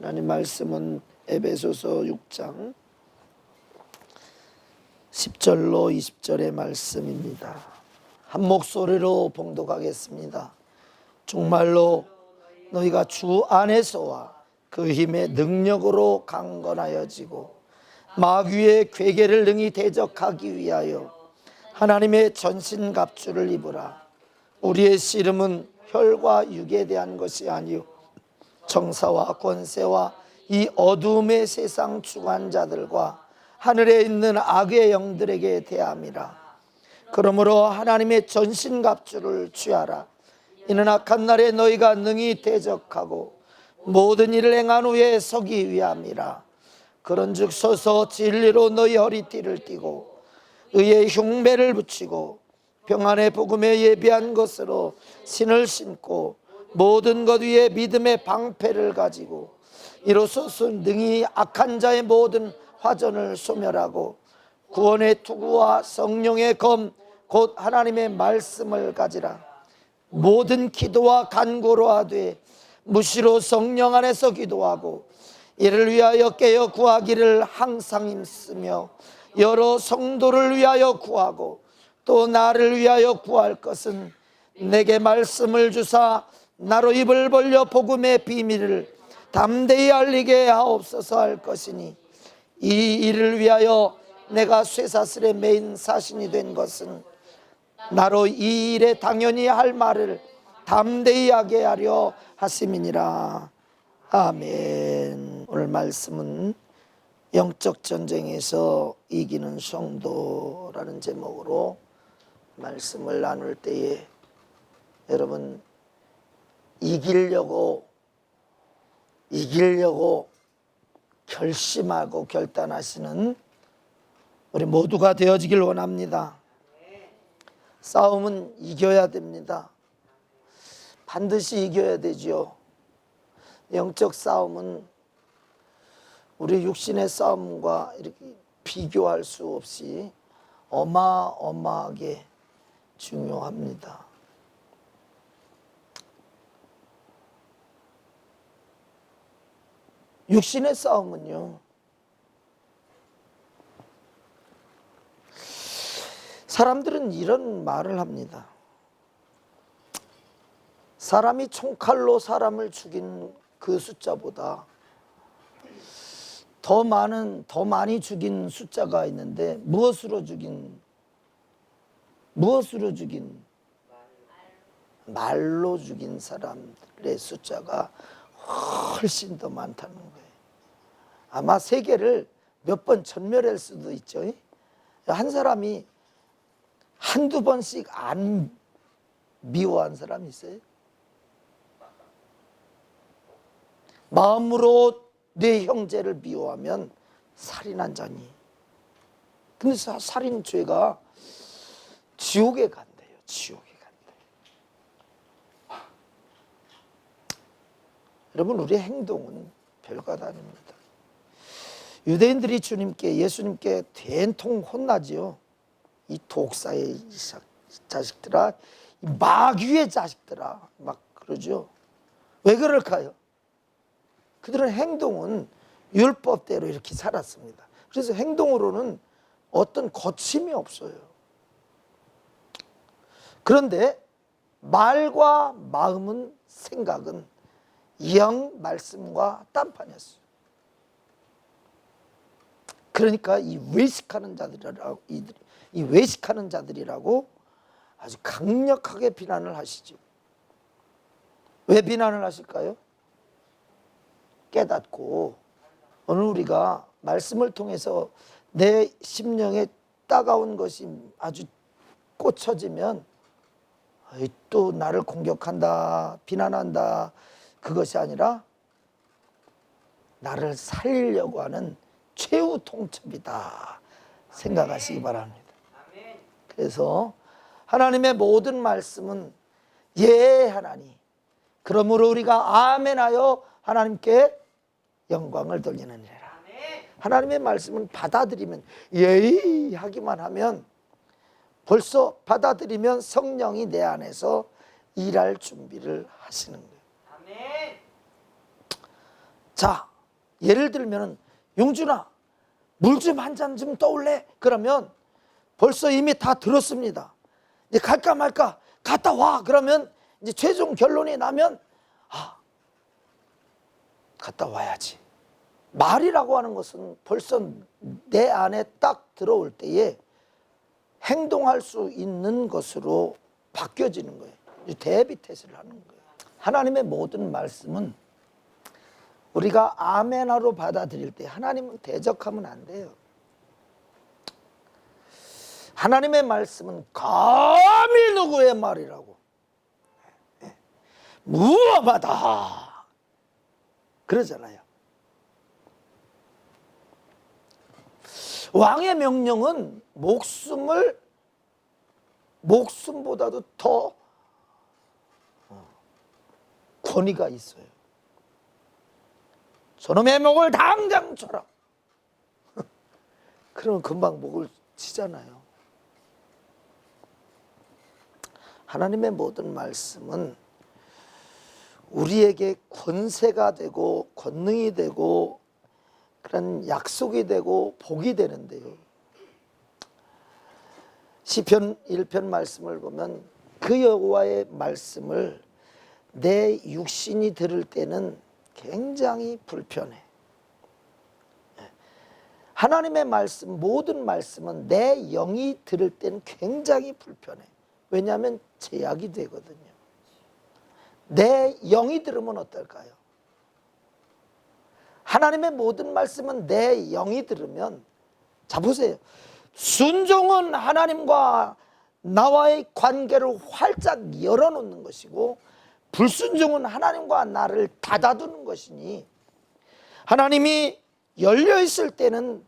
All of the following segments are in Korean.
하나님 말씀은 에베소서 6장 10절로 20절의 말씀입니다. 한 목소리로 봉독하겠습니다. 정말로 너희가 주 안에서와 그 힘의 능력으로 강건하여지고 마귀의 괴계를 능히 대적하기 위하여 하나님의 전신갑주를 입으라. 우리의 씨름은 혈과 육에 대한 것이 아니요 정사와 권세와 이 어둠의 세상 주관자들과 하늘에 있는 악의 영들에게 대함이라. 그러므로 하나님의 전신갑주를 취하라. 이는 악한 날에 너희가 능히 대적하고 모든 일을 행한 후에 서기 위함이라. 그런즉 서서 진리로 너희 허리띠를 띠고 의의 흉배를 붙이고 평안의 복음에 예비한 것으로 신을 신고 모든 것 위에 믿음의 방패를 가지고 이로써 능히 악한 자의 모든 화전을 소멸하고 구원의 투구와 성령의 검 곧 하나님의 말씀을 가지라. 모든 기도와 간구로 하되 무시로 성령 안에서 기도하고 이를 위하여 깨어 구하기를 항상 힘쓰며 여러 성도를 위하여 구하고 또 나를 위하여 구할 것은 내게 말씀을 주사 나로 입을 벌려 복음의 비밀을 담대히 알리게 하옵소서 할 것이니 이 일을 위하여 내가 쇠사슬에 매인 사신이 된 것은 나로 이 일에 당연히 할 말을 담대히 하게 하려 하심이니라. 아멘. 오늘 말씀은 영적 전쟁에서 이기는 성도라는 제목으로 말씀을 나눌 때에 여러분 이기려고 결심하고 결단하시는 우리 모두가 되어지길 원합니다. 싸움은 이겨야 됩니다. 반드시 이겨야 되죠. 영적 싸움은 우리 육신의 싸움과 이렇게 비교할 수 없이 어마어마하게 중요합니다. 육신의 싸움은요, 사람들은 이런 말을 합니다. 사람이 총칼로 사람을 죽인 그 숫자보다 더 많이 죽인 숫자가 있는데 무엇으로 죽인? 말로 죽인 사람들의 숫자가 훨씬 더 많다는 거예요. 아마 세계를 몇 번 전멸할 수도 있죠. 한 사람이 한두 번씩 안 미워한 사람이 있어요? 마음으로 내 형제를 미워하면 살인한 자니. 근데 살인죄가 지옥에 간대요. 지옥에 간대요. 여러분, 우리의 행동은 별것 아닙니다. 유대인들이 예수님께 된통 혼나지요. 이 독사의 자식들아, 이 마귀의 자식들아, 막 그러죠. 왜 그럴까요? 그들의 행동은 율법대로 이렇게 살았습니다. 그래서 행동으로는 어떤 거침이 없어요. 그런데 말과 마음은, 생각은 영 말씀과 딴판이었어요. 그러니까 이 외식하는 자들이라고 아주 강력하게 비난을 하시죠. 왜 비난을 하실까요? 깨닫고 오늘 우리가 말씀을 통해서 내 심령에 따가운 것이 아주 꽂혀지면 또 나를 공격한다, 비난한다, 그것이 아니라 나를 살리려고 하는 최후 통첩이다 생각하시기 바랍니다. 그래서 하나님의 모든 말씀은 예 하나니, 그러므로 우리가 아멘하여 하나님께 영광을 돌리느니라. 하나님의 말씀은 받아들이면, 예의 하기만 하면, 벌써 받아들이면 성령이 내 안에서 일할 준비를 하시는 거예요. 자, 예를 들면 용준아, 물 좀 한 잔 좀 떠올래? 그러면 벌써 이미 다 들었습니다. 이제 갈까 말까, 갔다 와. 그러면 이제 최종 결론이 나면, 갔다 와야지. 말이라고 하는 것은 벌써 내 안에 딱 들어올 때에 행동할 수 있는 것으로 바뀌어지는 거예요. 대비태세를 하는 거예요. 하나님의 모든 말씀은 우리가 아멘하로 받아들일 때 하나님은 대적하면 안 돼요. 하나님의 말씀은 감히 누구의 말이라고, 무엄하다 그러잖아요. 왕의 명령은 목숨보다도 더 권위가 있어요. 저놈의 목을 당장 쳐라. 그러면 금방 목을 치잖아요. 하나님의 모든 말씀은 우리에게 권세가 되고 권능이 되고 그런 약속이 되고 복이 되는데요. 시편 1편 말씀을 보면 그 여호와의 말씀을 내 육신이 들을 때는 굉장히 불편해. 하나님의 말씀, 모든 말씀은 내 영이 들을 때는 굉장히 불편해. 왜냐하면 제약이 되거든요. 내 영이 들으면 어떨까요? 하나님의 모든 말씀은 내 영이 들으면, 자 보세요. 순종은 하나님과 나와의 관계를 활짝 열어놓는 것이고, 불순종은 하나님과 나를 닫아두는 것이니, 하나님이 열려있을 때는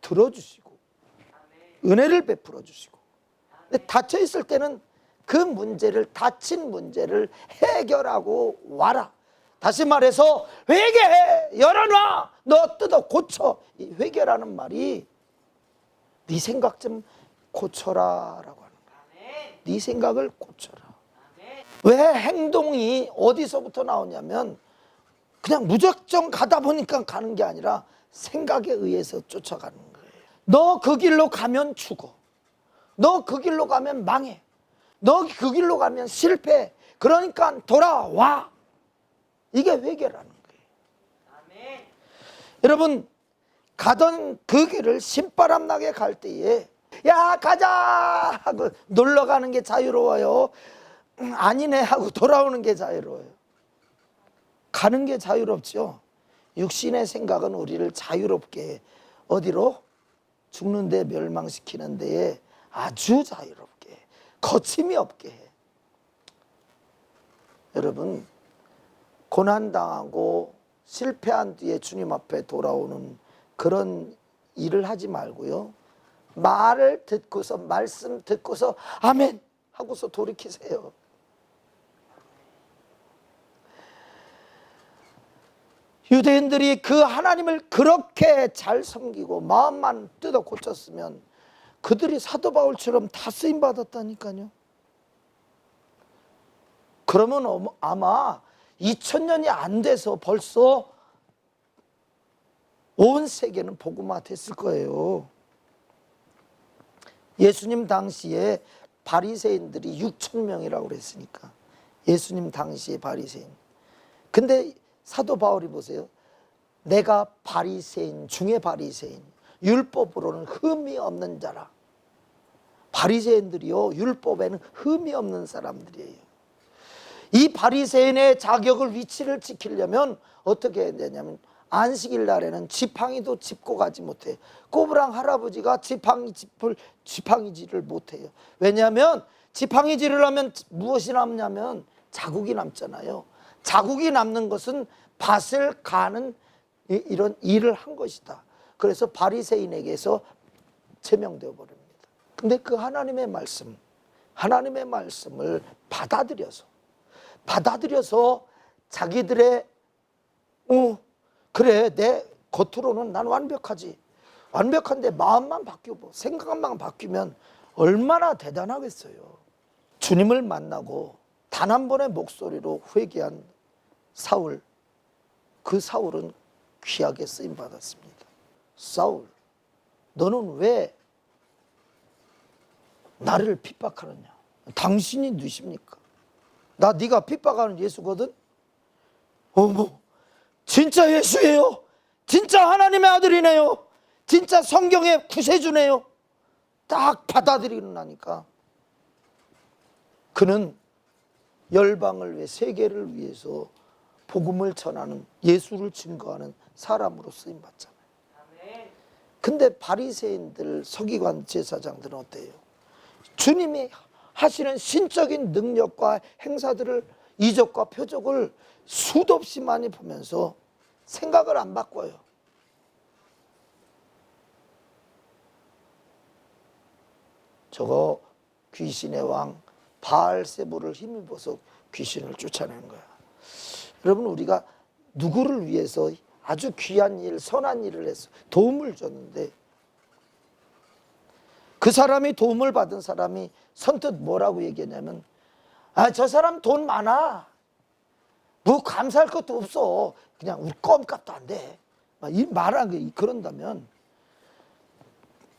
들어주시고 은혜를 베풀어 주시고, 근데 닫혀있을 때는 그 문제를, 닫힌 문제를 해결하고 와라. 다시 말해서 회개해, 열어놔, 너 뜯어 고쳐. 이 회개라는 말이 네 생각 좀 고쳐라 라고 하는 거야. 네 생각을 고쳐라. 왜 행동이 어디서부터 나오냐면 그냥 무작정 가다 보니까 가는 게 아니라 생각에 의해서 쫓아가는 거예요. 너 그 길로 가면 죽어. 너 그 길로 가면 망해. 너 그 길로 가면 실패해. 그러니까 돌아와. 이게 회개라는 거예요. 아멘. 여러분, 가던 그 길을 신바람 나게 갈 때에 야 가자 하고 놀러 가는 게 자유로워요? 아니네 하고 돌아오는 게 자유로워요? 가는 게 자유롭죠. 육신의 생각은 우리를 자유롭게 해. 어디로? 죽는 데 멸망시키는 데에 아주 자유롭게 해. 거침이 없게 해. 여러분, 고난당하고 실패한 뒤에 주님 앞에 돌아오는 그런 일을 하지 말고요, 말을 듣고서, 말씀 듣고서 아멘 하고서 돌이키세요. 유대인들이 그 하나님을 그렇게 잘 섬기고 마음만 뜯어 고쳤으면 그들이 사도 바울처럼 다 쓰임받았다니까요. 그러면 아마 2000년이 안 돼서 벌써 온 세계는 복음화 됐을 거예요. 예수님 당시에 바리새인들이 6,000명이라고 그랬으니까, 예수님 당시에 바리새인. 근데 사도 바울이 보세요. 내가 바리새인 중에 바리새인, 율법으로는 흠이 없는 자라. 바리새인들이요, 율법에는 흠이 없는 사람들이에요. 이 바리새인의 자격을, 위치를 지키려면 어떻게 해야 되냐면, 안식일 날에는 지팡이도 짚고 가지 못해. 꼬부랑 할아버지가 지팡이질을 못해요. 왜냐하면 지팡이질을 하면 무엇이 남냐면 자국이 남잖아요. 자국이 남는 것은 밭을 가는 이런 일을 한 것이다. 그래서 바리새인에게서 제명되어 버립니다. 근데 그 하나님의 말씀을 받아들여서 자기들의 그래, 내 겉으로는 난 완벽한데 마음만 바뀌고 생각만 바뀌면 얼마나 대단하겠어요. 주님을 만나고 단 한 번의 목소리로 회개한 사울, 그 사울은 귀하게 쓰임 받았습니다. 사울, 너는 왜 나를 핍박하느냐? 당신이 누구십니까? 나 네가 핍박하는 예수거든? 어머, 진짜 예수예요. 진짜 하나님의 아들이네요. 진짜 성경의 구세주네요. 딱 받아들이고 나니까 그는 열방을 위해, 세계를 위해서 복음을 전하는, 예수를 증거하는 사람으로 쓰임 받잖아요. 근데 바리새인들, 서기관, 제사장들은 어때요? 주님이 하시는 신적인 능력과 행사들을, 이적과 표적을 수도 없이 많이 보면서 생각을 안 바꿔요. 저거 귀신의 왕 바알세불을 힘입어서 귀신을 쫓아내는 거야. 여러분, 우리가 누구를 위해서 아주 귀한 일, 선한 일을 해서 도움을 줬는데 그 사람이, 도움을 받은 사람이 선뜻 뭐라고 얘기하냐면, 저 사람 돈 많아, 뭐 감사할 것도 없어, 그냥 우리 껌값도 안 돼, 이 말하는, 그런다면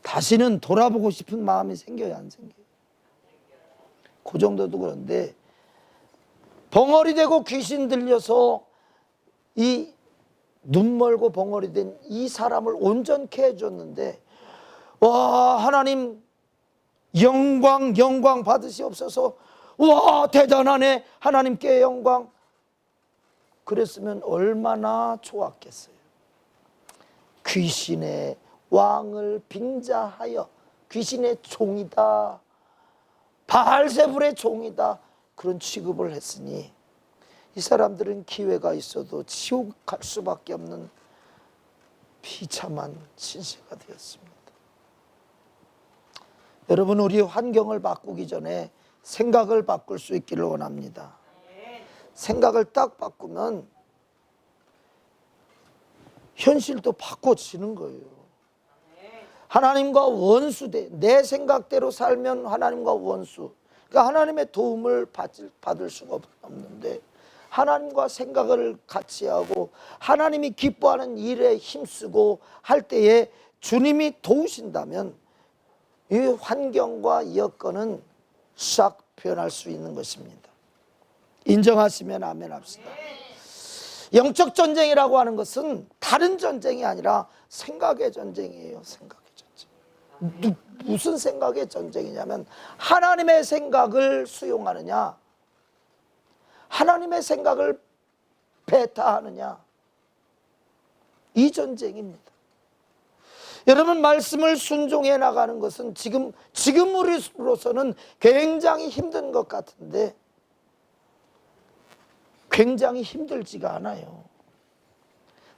다시는 돌아보고 싶은 마음이 생겨야 안 생겨요? 그 정도도 그런데 벙어리 되고 귀신 들려서 이 눈 멀고 벙어리 된 이 사람을 온전케 해줬는데, 와, 하나님 영광 받으시옵소서, 와 대단하네, 하나님께 영광, 그랬으면 얼마나 좋았겠어요. 귀신의 왕을 빙자하여 귀신의 종이다, 바알세불의 종이다, 그런 취급을 했으니 이 사람들은 기회가 있어도 지옥 갈 수밖에 없는 비참한 신세가 되었습니다. 여러분, 우리 환경을 바꾸기 전에 생각을 바꿀 수 있기를 원합니다. 생각을 딱 바꾸면 현실도 바꿔지는 거예요. 하나님과 원수돼, 내 생각대로 살면 하나님과 원수, 그러니까 하나님의 도움을 받을 수가 없는데, 하나님과 생각을 같이 하고 하나님이 기뻐하는 일에 힘쓰고 할 때에 주님이 도우신다면 이 환경과 여건은 싹 변할 수 있는 것입니다. 인정하시면 아멘 합시다. 영적 전쟁이라고 하는 것은 다른 전쟁이 아니라 생각의 전쟁이에요. 생각의 전쟁. 무슨 생각의 전쟁이냐면, 하나님의 생각을 수용하느냐, 하나님의 생각을 배타하느냐, 이 전쟁입니다. 여러분, 말씀을 순종해 나가는 것은 지금 우리로서는 굉장히 힘든 것 같은데 굉장히 힘들지가 않아요.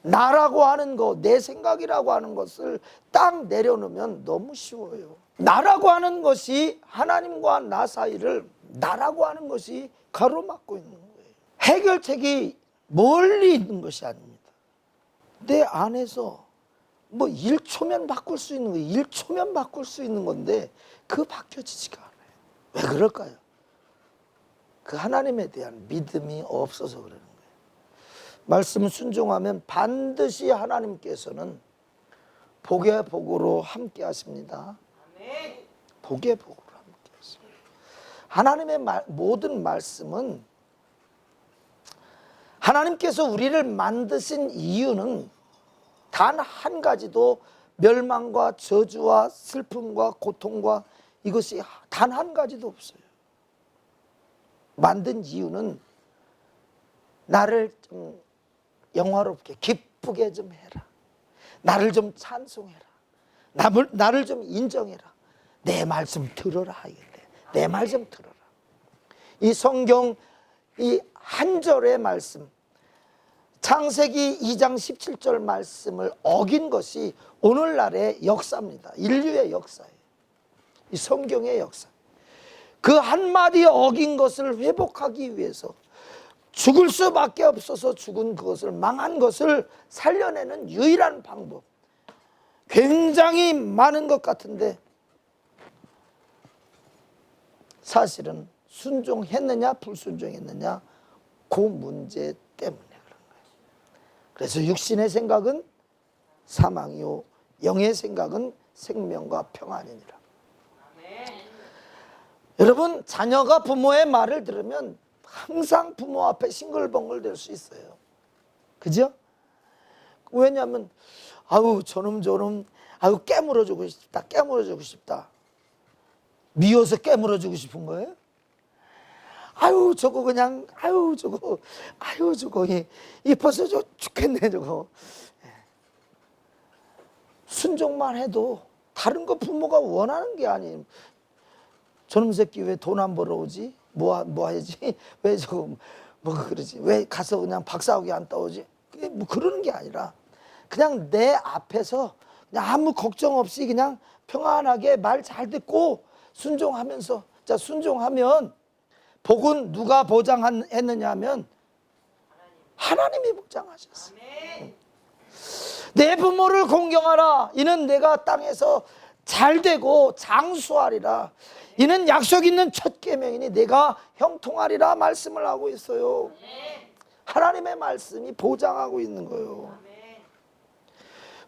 나라고 하는 것, 내 생각이라고 하는 것을 딱 내려놓으면 너무 쉬워요. 나라고 하는 것이, 하나님과 나 사이를 나라고 하는 것이 가로막고 있는 거예요. 해결책이 멀리 있는 것이 아닙니다. 내 안에서 뭐 1초면 바꿀 수 있는 거예요. 1초면 바꿀 수 있는 건데 그거 바뀌어지지가 않아요. 왜 그럴까요? 그 하나님에 대한 믿음이 없어서 그러는 거예요. 말씀 순종하면 반드시 하나님께서는 복의 복으로 함께 하십니다. 복의 복으로 함께 하십니다. 하나님의 모든 말씀은, 하나님께서 우리를 만드신 이유는 단 한 가지도, 멸망과 저주와 슬픔과 고통과 이것이 단 한 가지도 없어요. 만든 이유는 나를 좀 영화롭게, 기쁘게 좀 해라, 나를 좀 찬송해라, 나를 좀 인정해라, 내 말 좀 들어라, 내 말 좀 들어라. 이 성경 이 한 절의 말씀, 창세기 2장 17절 말씀을 어긴 것이 오늘날의 역사입니다. 인류의 역사예요. 이 성경의 역사. 그 한마디 어긴 것을 회복하기 위해서 죽을 수밖에 없어서 죽은 그것을, 망한 것을 살려내는 유일한 방법. 굉장히 많은 것 같은데 사실은 순종했느냐 불순종했느냐 그 문제 때문에 그런 거예요. 그래서 육신의 생각은 사망이요 영의 생각은 생명과 평안이니라. 여러분, 자녀가 부모의 말을 들으면 항상 부모 앞에 싱글벙글 될 수 있어요. 그죠? 왜냐하면 아우 저놈 아우 깨물어주고 싶다. 미워서 깨물어주고 싶은 거예요? 아유 저거 그냥 아유 저거 이뻐서 죽겠네 저거. 순종만 해도 다른 거 부모가 원하는 게 아니에요. 저놈 새끼 왜 돈 안 벌어오지? 뭐 하지? 왜 저거 뭐 그러지? 왜 가서 그냥 박사학위 안 따오지? 뭐 그러는 게 아니라 그냥 내 앞에서 그냥 아무 걱정 없이 그냥 평안하게 말 잘 듣고 순종하면서, 자 순종하면 복은 누가 보장했느냐 하면 하나님이 보장하셨어요. 내 부모를 공경하라. 이는 내가 땅에서 잘되고 장수하리라. 이는 약속 있는 첫 계명이니 내가 형통하리라 말씀을 하고 있어요. 하나님의 말씀이 보장하고 있는 거예요.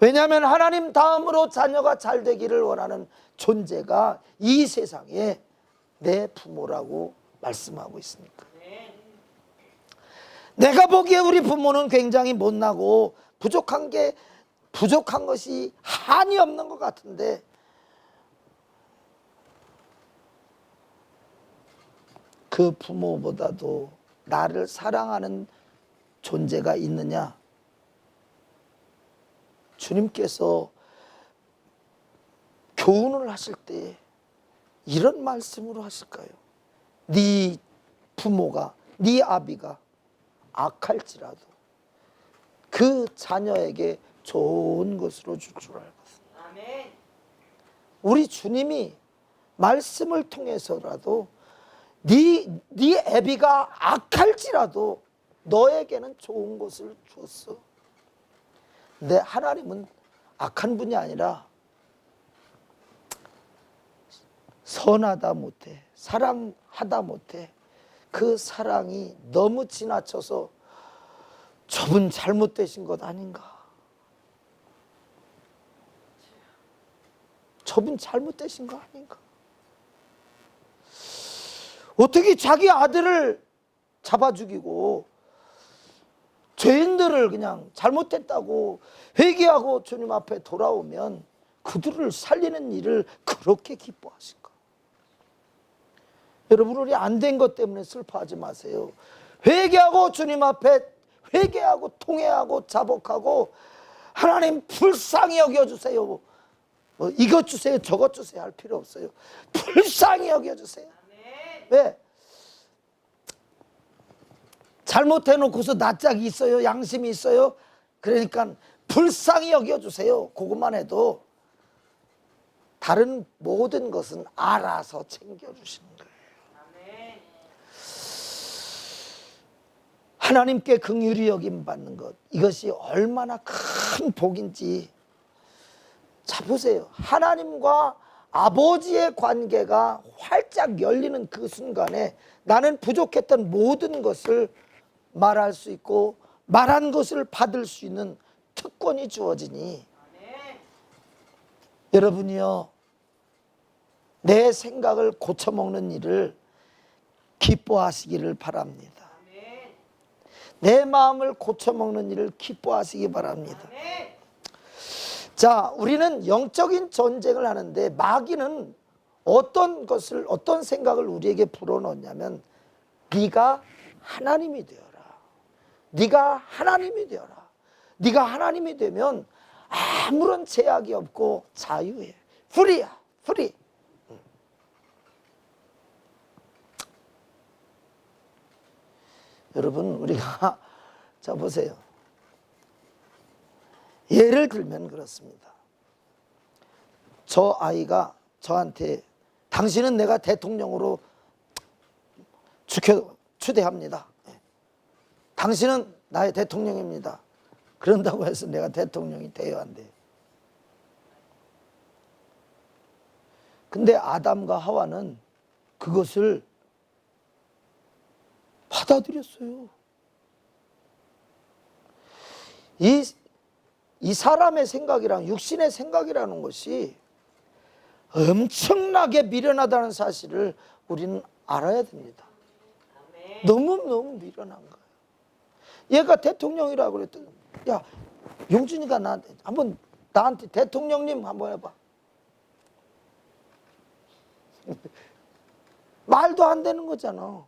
왜냐하면 하나님 다음으로 자녀가 잘 되기를 원하는 존재가 이 세상에 내 부모라고 말씀하고 있으니까. 내가 보기에 우리 부모는 굉장히 못나고 부족한 것이 한이 없는 것 같은데 그 부모보다도 나를 사랑하는 존재가 있느냐? 주님께서 교훈을 하실 때 이런 말씀으로 하실까요? 네 부모가, 네 아비가 악할지라도 그 자녀에게 좋은 것으로 줄 줄 알고. 우리 주님이 말씀을 통해서라도 네 애비가 악할지라도 너에게는 좋은 것을 줬어. 근데 하나님은 악한 분이 아니라 선하다 못해, 사랑하다 못해 그 사랑이 너무 지나쳐서 저분 잘못되신 것 아닌가? 저분 잘못되신 거 아닌가? 어떻게 자기 아들을 잡아 죽이고 죄인들을 그냥 잘못됐다고 회개하고 주님 앞에 돌아오면 그들을 살리는 일을 그렇게 기뻐하실까? 여러분, 우리 안 된 것 때문에 슬퍼하지 마세요. 회개하고 주님 앞에 회개하고 통회하고 자복하고 하나님 불쌍히 여겨주세요. 뭐 이것 주세요 저것 주세요 할 필요 없어요. 불쌍히 여겨주세요. 왜? 잘못해놓고서 낯짝이 있어요? 양심이 있어요? 그러니까 불쌍히 여겨주세요. 그것만 해도 다른 모든 것은 알아서 챙겨주시는 거예요. 하나님께 긍휼히 여김 받는 것, 이것이 얼마나 큰 복인지. 자 보세요. 하나님과 아버지의 관계가 활짝 열리는 그 순간에 나는 부족했던 모든 것을 말할 수 있고 말한 것을 받을 수 있는 특권이 주어지니 여러분이요, 내 생각을 고쳐먹는 일을 기뻐하시기를 바랍니다. 내 마음을 고쳐먹는 일을 기뻐하시기 바랍니다. 자, 우리는 영적인 전쟁을 하는데 마귀는 어떤 생각을 우리에게 불어넣냐면 네가 하나님이 되어라. 네가 하나님이 되어라. 네가 하나님이 되면 아무런 제약이 없고 자유해. 프리야. 프리. 여러분, 우리가 자 보세요. 예를 들면 그렇습니다. 저 아이가 저한테 당신은 내가 대통령으로 추대합니다. 당신은 나의 대통령입니다. 그런다고 해서 내가 대통령이 되어야 안 돼. 근데 아담과 하와는 그것을 받아들였어요. 이 사람의 생각이랑 육신의 생각이라는 것이 엄청나게 미련하다는 사실을 우리는 알아야 됩니다. 너무너무 미련한 거예요. 얘가 대통령이라고 그랬더니, 야, 용준이가 나한테 대통령님 한번 해봐. 말도 안 되는 거잖아.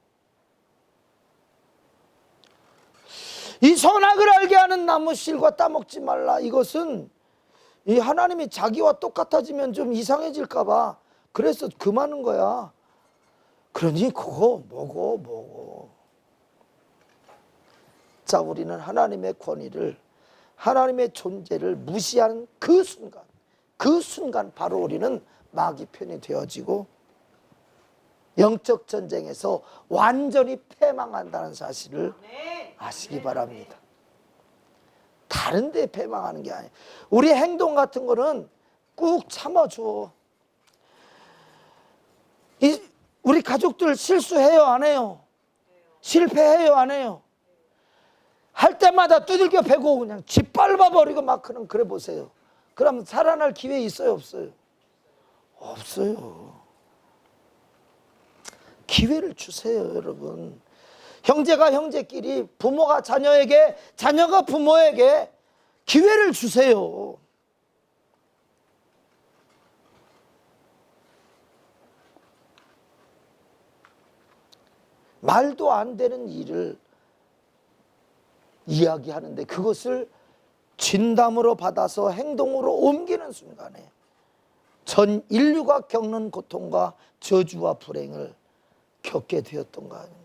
이 선악을 알게 하는 나무 실과 따먹지 말라. 이것은 이 하나님이 자기와 똑같아지면 좀 이상해질까 봐 그래서 금하는 거야. 그러니 그거 뭐고. 자, 우리는 하나님의 권위를, 하나님의 존재를 무시하는 그 순간 바로 우리는 마귀 편이 되어지고 영적 전쟁에서 완전히 패망한다는 사실을 아시기 바랍니다. 다른 데 패망하는 게 아니에요. 우리 행동 같은 거는 꾹 참아줘. 우리 가족들 실수해요, 안 해요? 실패해요, 안 해요? 할 때마다 두들겨 패고 그냥 짓밟아 버리고 막 그래 보세요. 그럼 살아날 기회 있어요, 없어요? 없어요. 기회를 주세요, 여러분. 형제가 형제끼리, 부모가 자녀에게, 자녀가 부모에게 기회를 주세요. 말도 안 되는 일을 이야기하는데 그것을 진담으로 받아서 행동으로 옮기는 순간에 전 인류가 겪는 고통과 저주와 불행을 겪게 되었던 거 아닙니까?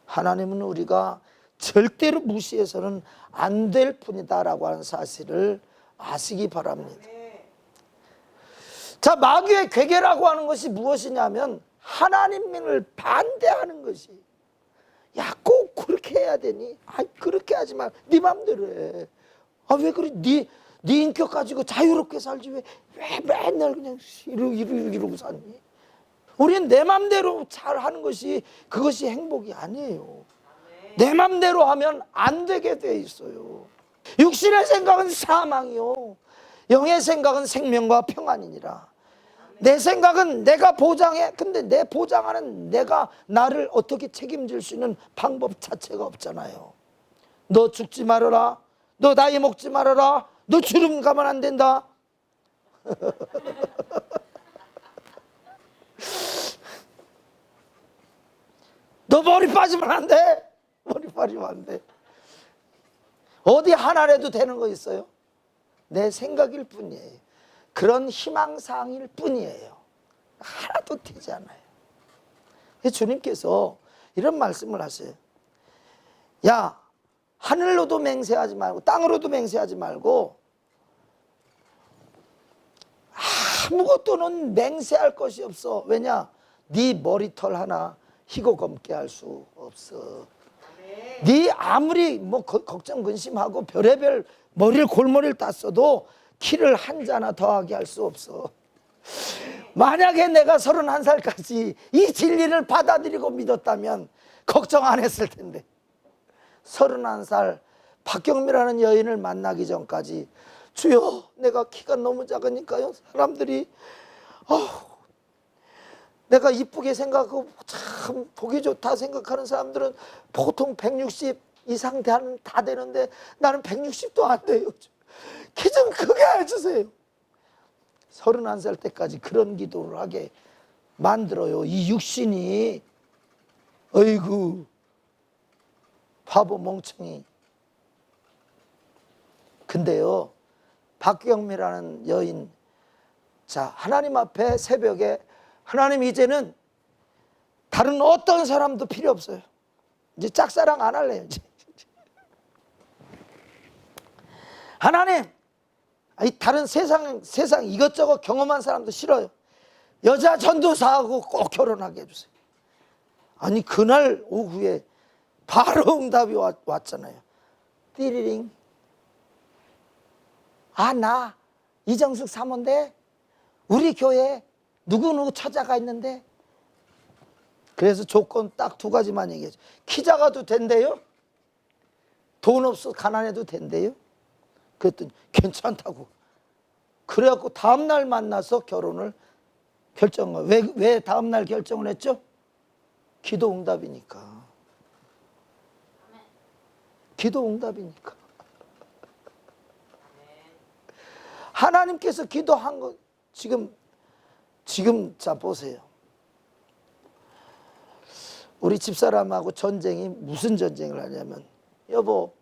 하나님은 우리가 절대로 무시해서는 안 될 뿐이다라고 하는 사실을 아시기 바랍니다. 자, 마귀의 괴계라고 하는 것이 무엇이냐면 하나님을 반대하는 것이. 야, 꼭 그렇게 해야 되니? 그렇게 하지 마. 네 맘대로 해. 왜 그래? 네 인격 가지고 자유롭게 살지 왜 맨날 그냥 이러고 사니? 우리는 내 맘대로 잘 하는 것이 그것이 행복이 아니에요. 내 맘대로 하면 안 되게 돼 있어요. 육신의 생각은 사망이요, 영의 생각은 생명과 평안이니라. 내 생각은 내가 보장해. 근데 내 보장하는 내가 나를 어떻게 책임질 수 있는 방법 자체가 없잖아요. 너 죽지 말아라, 너 나이 먹지 말아라, 너 주름 가면 안 된다. 너 머리 빠지면 안 돼. 머리 빠지면 안 돼. 어디 하나라도 되는 거 있어요? 내 생각일 뿐이에요. 그런 희망사항일 뿐이에요. 하나도 되지 않아요. 주님께서 이런 말씀을 하세요. 야, 하늘로도 맹세하지 말고 땅으로도 맹세하지 말고 아무것도는 맹세할 것이 없어. 왜냐? 네 머리털 하나 희고 검게 할 수 없어. 네 아무리 걱정 근심하고 별의별 골머리를 땄어도 키를 한 자나 더하게 할 수 없어. 만약에 내가 31살까지 이 진리를 받아들이고 믿었다면 걱정 안 했을 텐데, 31살 박경미라는 여인을 만나기 전까지 주여, 내가 키가 너무 작으니까요, 사람들이 내가 이쁘게 생각하고 참 보기 좋다 생각하는 사람들은 보통 160 이상 다 되는데 나는 160도 안 돼요. 키 좀 크게 해주세요. 31살 때까지 그런 기도를 하게 만들어요. 이 육신이. 어이구, 바보 멍청이. 근데요, 박경미라는 여인, 자, 하나님 앞에 새벽에, 하나님 이제는 다른 어떤 사람도 필요 없어요. 이제 짝사랑 안 할래요. 이제. 하나님, 이 다른 세상 이것저것 경험한 사람도 싫어요. 여자 전도사하고 꼭 결혼하게 해주세요. 아니 그날 오후에 바로 응답이 왔잖아요. 띠리링. 아, 나 이정숙 사모인데 우리 교회에 누구누구 처자가 있는데. 그래서 조건 딱 두 가지만 얘기해줘. 키 작아도 된대요. 돈 없어 가난해도 된대요. 그랬더니 괜찮다고. 그래갖고 다음날 만나서 결혼을 결정한 거예요. 왜 다음날 결정을 했죠? 기도 응답이니까. 기도 응답이니까. 하나님께서 기도한 거 지금 자 보세요. 우리 집사람하고 전쟁이 무슨 전쟁을 하냐면, 여보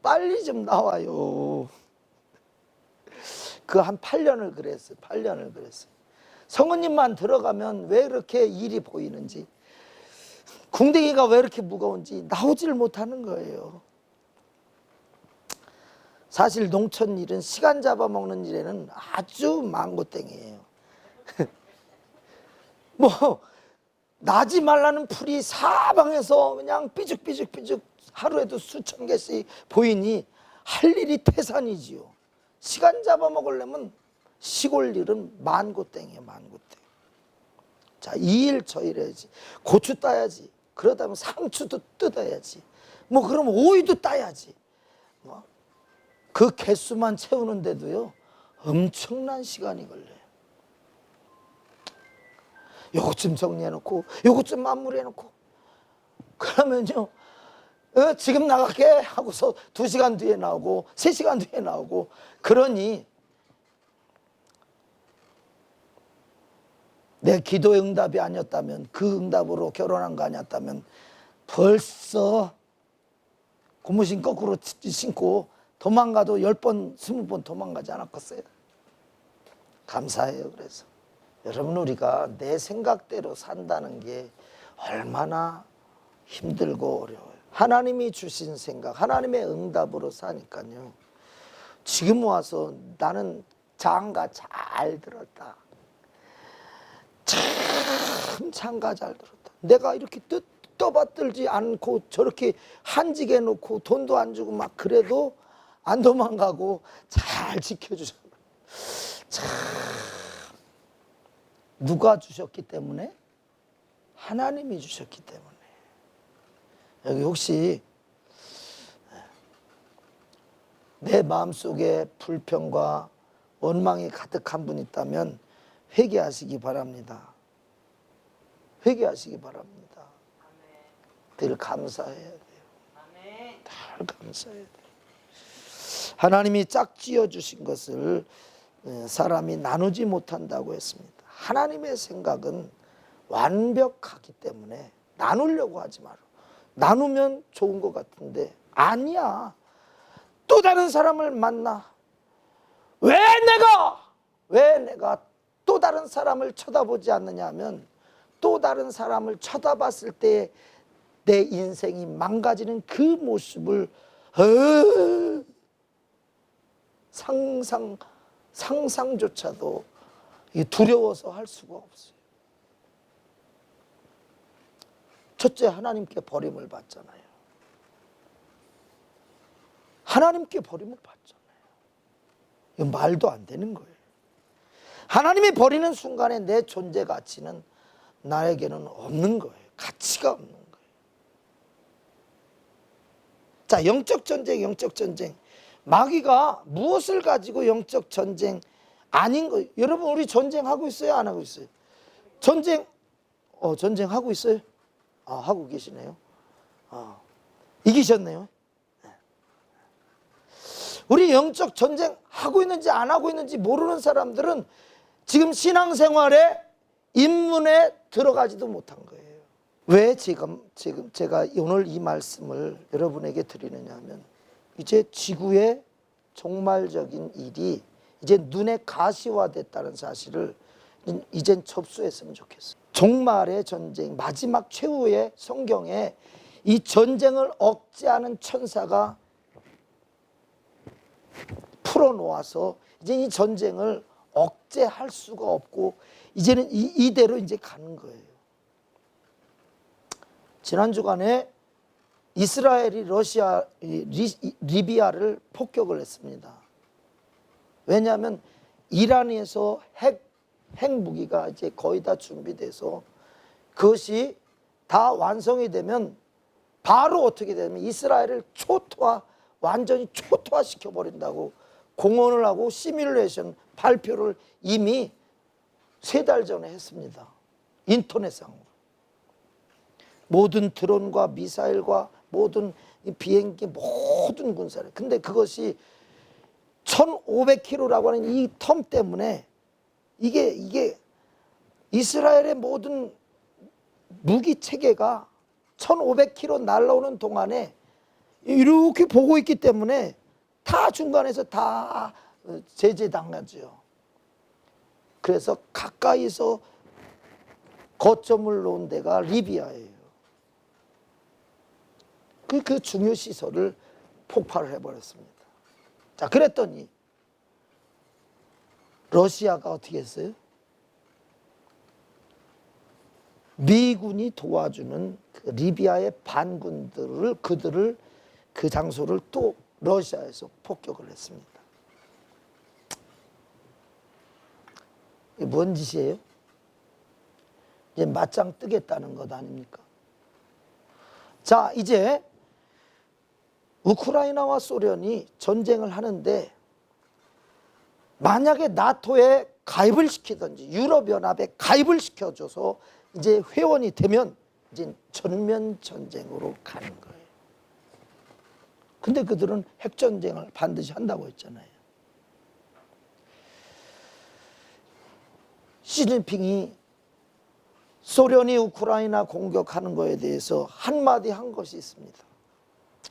빨리 좀 나와요. 그 한 8년을 그랬어요. 8년을 그랬어요. 성우님만 들어가면 왜 그렇게 일이 보이는지, 궁뎅이가 왜 이렇게 무거운지 나오질 못하는 거예요. 사실 농촌 일은 시간 잡아먹는 일에는 아주 망고땡이에요. 뭐 나지 말라는 풀이 사방에서 그냥 삐죽삐죽 하루에도 수천 개씩 보이니 할 일이 태산이지요. 시간 잡아먹으려면 시골 일은 만고땡이에요. 만고땡. 자, 이 일 저 일 해야지. 고추 따야지. 그러다 보면 상추도 뜯어야지. 뭐 그럼 오이도 따야지. 뭐 그 개수만 채우는데도요 엄청난 시간이 걸려요. 요것 좀 정리해놓고 요것 좀 마무리해놓고 그러면요 지금 나갈게 하고서 2시간 뒤에 나오고 3시간 뒤에 나오고. 그러니 내 기도의 응답이 아니었다면, 그 응답으로 결혼한 거 아니었다면 벌써 고무신 거꾸로 신고 도망가도 10번 20번 도망가지 않았겠어요? 감사해요. 그래서 여러분, 우리가 내 생각대로 산다는 게 얼마나 힘들고 어려워요. 하나님이 주신 생각, 하나님의 응답으로 사니까요. 지금 와서 나는 장가 잘 들었다. 참 장가 잘 들었다. 내가 이렇게 떠받들지 않고 저렇게 한직해 놓고 돈도 안 주고 막 그래도 안 도망가고 잘 지켜주셨어요. 참 누가 주셨기 때문에? 하나님이 주셨기 때문에. 여기 혹시 내 마음속에 불평과 원망이 가득한 분 있다면 회개하시기 바랍니다. 회개하시기 바랍니다. 늘 감사해야 돼요. 늘 감사해야 돼요. 하나님이 짝지어 주신 것을 사람이 나누지 못한다고 했습니다. 하나님의 생각은 완벽하기 때문에 나누려고 하지 마라. 나누면 좋은 것 같은데 아니야. 또 다른 사람을 만나. 왜 내가 또 다른 사람을 쳐다보지 않느냐 하면, 또 다른 사람을 쳐다봤을 때 내 인생이 망가지는 그 모습을 상상조차도 두려워서 할 수가 없어요. 첫째, 하나님께 버림을 받잖아요. 하나님께 버림을 받잖아요. 이거 말도 안 되는 거예요. 하나님이 버리는 순간에 내 존재 가치는 나에게는 없는 거예요. 가치가 없는 거예요. 자, 영적 전쟁. 마귀가 무엇을 가지고 영적 전쟁 아닌 거예요. 여러분, 우리 전쟁하고 있어요? 안 하고 있어요? 전쟁하고 있어요? 하고 계시네요. 이기셨네요. 우리 영적 전쟁 하고 있는지 안 하고 있는지 모르는 사람들은 지금 신앙생활에 입문에 들어가지도 못한 거예요. 왜 지금 제가 오늘 이 말씀을 여러분에게 드리느냐 하면, 이제 지구의 종말적인 일이 이제 눈에 가시화됐다는 사실을 이젠 접수했으면 좋겠어요. 종말의 전쟁, 마지막 최후의 성경에 이 전쟁을 억제하는 천사가 풀어놓아서 이제 이 전쟁을 억제할 수가 없고 이제는 이대로 이제 가는 거예요. 지난 주간에 이스라엘이 리비아를 폭격을 했습니다. 왜냐하면 이란에서 핵무기가 이제 거의 다 준비돼서 그것이 다 완성이 되면 바로 어떻게 되면 이스라엘을 완전히 초토화시켜 버린다고 공언을 하고 시뮬레이션 발표를 이미 3달 전에 했습니다. 인터넷상으로. 모든 드론과 미사일과 모든 비행기 모든 군사를. 근데 그것이 1500km라고 하는 이 텀 때문에 이게 이스라엘의 모든 무기 체계가 1500km 날아오는 동안에 이렇게 보고 있기 때문에 다 중간에서 다 제재당하죠. 그래서 가까이서 거점을 놓은 데가 리비아예요. 그 중요 시설을 폭발을 해버렸습니다. 자, 그랬더니 러시아가 어떻게 했어요? 미군이 도와주는 그 리비아의 반군들을 그 장소를 또 러시아에서 폭격을 했습니다. 이게 뭔 짓이에요? 이제 맞짱 뜨겠다는 것 아닙니까? 자, 이제 우크라이나와 소련이 전쟁을 하는데 만약에 나토에 가입을 시키든지 유럽연합에 가입을 시켜줘서 이제 회원이 되면 이제 전면 전쟁으로 가는 거예요. 근데 그들은 핵전쟁을 반드시 한다고 했잖아요. 시진핑이 소련이 우크라이나 공격하는 거에 대해서 한마디 한 것이 있습니다.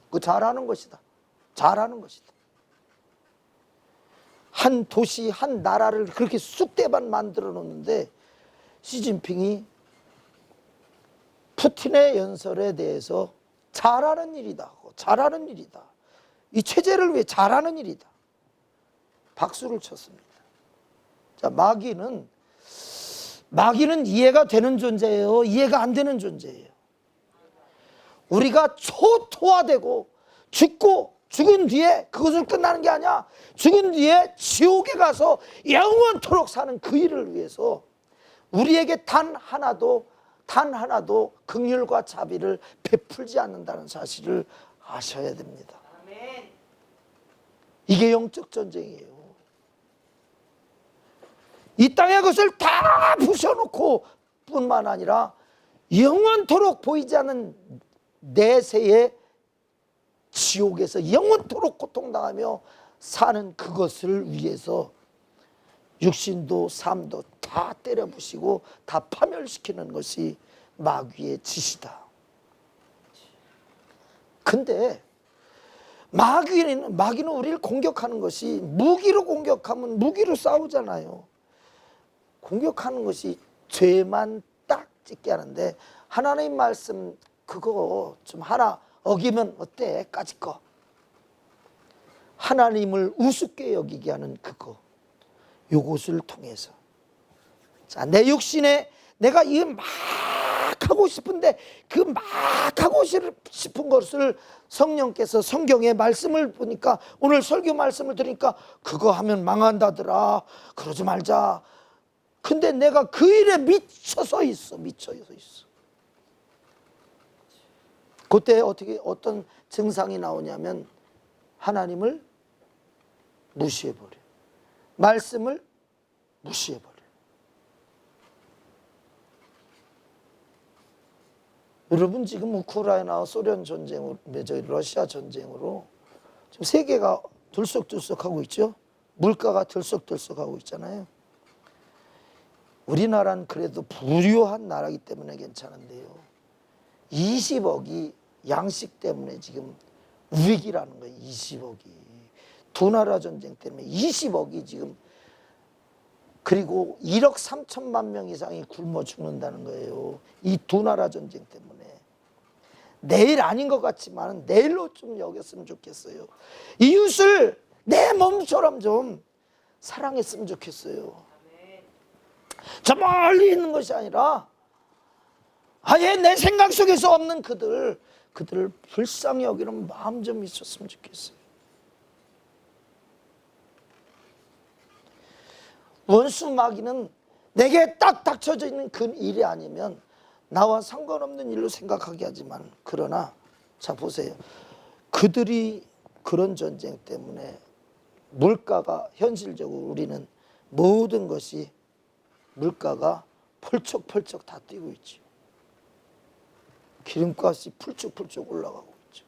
그 잘하는 것이다. 잘하는 것이다. 한 도시, 한 나라를 그렇게 쑥대밭 만들어 놓는데 시진핑이 푸틴의 연설에 대해서 잘하는 일이다. 잘하는 일이다. 이 체제를 위해 잘하는 일이다. 박수를 쳤습니다. 자, 마귀는 이해가 되는 존재예요. 이해가 안 되는 존재예요. 우리가 초토화되고 죽은 뒤에 그것을 끝나는 게 아니야. 죽은 뒤에 지옥에 가서 영원토록 사는 그 일을 위해서 우리에게 단 하나도 긍휼과 자비를 베풀지 않는다는 사실을 아셔야 됩니다. 이게 영적 전쟁이에요. 이 땅의 것을 다 부셔놓고 뿐만 아니라 영원토록 보이지 않는 내세의 지옥에서 영원토록 고통당하며 사는 그것을 위해서 육신도 삶도 다 때려부시고 다 파멸시키는 것이 마귀의 짓이다. 근데 마귀는 우리를 공격하는 것이 무기로 공격하면 무기로 싸우잖아요. 공격하는 것이 죄만 딱 찍게 하는데 하나님 말씀 그거 좀 하나 어기면 어때? 까짓 거. 하나님을 우습게 여기게 하는 그거. 요것을 통해서. 자, 내 육신에 내가 이거 막 하고 싶은데 그 막 하고 싶은 것을 성령께서 성경의 말씀을 보니까 오늘 설교 말씀을 들으니까 그거 하면 망한다더라. 그러지 말자. 근데 내가 그 일에 미쳐서 있어. 그때 어떤 증상이 나오냐면 하나님을 무시해버려. 말씀을 무시해버려. 여러분 지금 우크라이나와 소련 전쟁으로, 러시아 전쟁으로 지금 세계가 들썩들썩하고 있죠. 물가가 들썩들썩하고 있잖아요. 우리나라는 그래도 부유한 나라이기 때문에 괜찮은데요. 20억이 양식 때문에 지금 위기라는 거예요. 20억이. 두 나라 전쟁 때문에 20억이 지금, 그리고 1억 3천만 명 이상이 굶어 죽는다는 거예요. 이 두 나라 전쟁 때문에. 내일 아닌 것 같지만 내일로 좀 여겼으면 좋겠어요. 이웃을 내 몸처럼 좀 사랑했으면 좋겠어요. 저 멀리 있는 것이 아니라 아예 내 생각 속에서 없는 그들을 불쌍히 여기는 마음 좀 있었으면 좋겠어요. 원수 마귀는 내게 딱 닥쳐져 있는 그 일이 아니면 나와 상관없는 일로 생각하게 하지만, 그러나 자 보세요. 그들이 그런 전쟁 때문에 물가가, 현실적으로 우리는 모든 것이 물가가 펄쩍펄쩍 다 뛰고 있죠. 기름값이 펄쩍펄쩍 올라가고 있죠.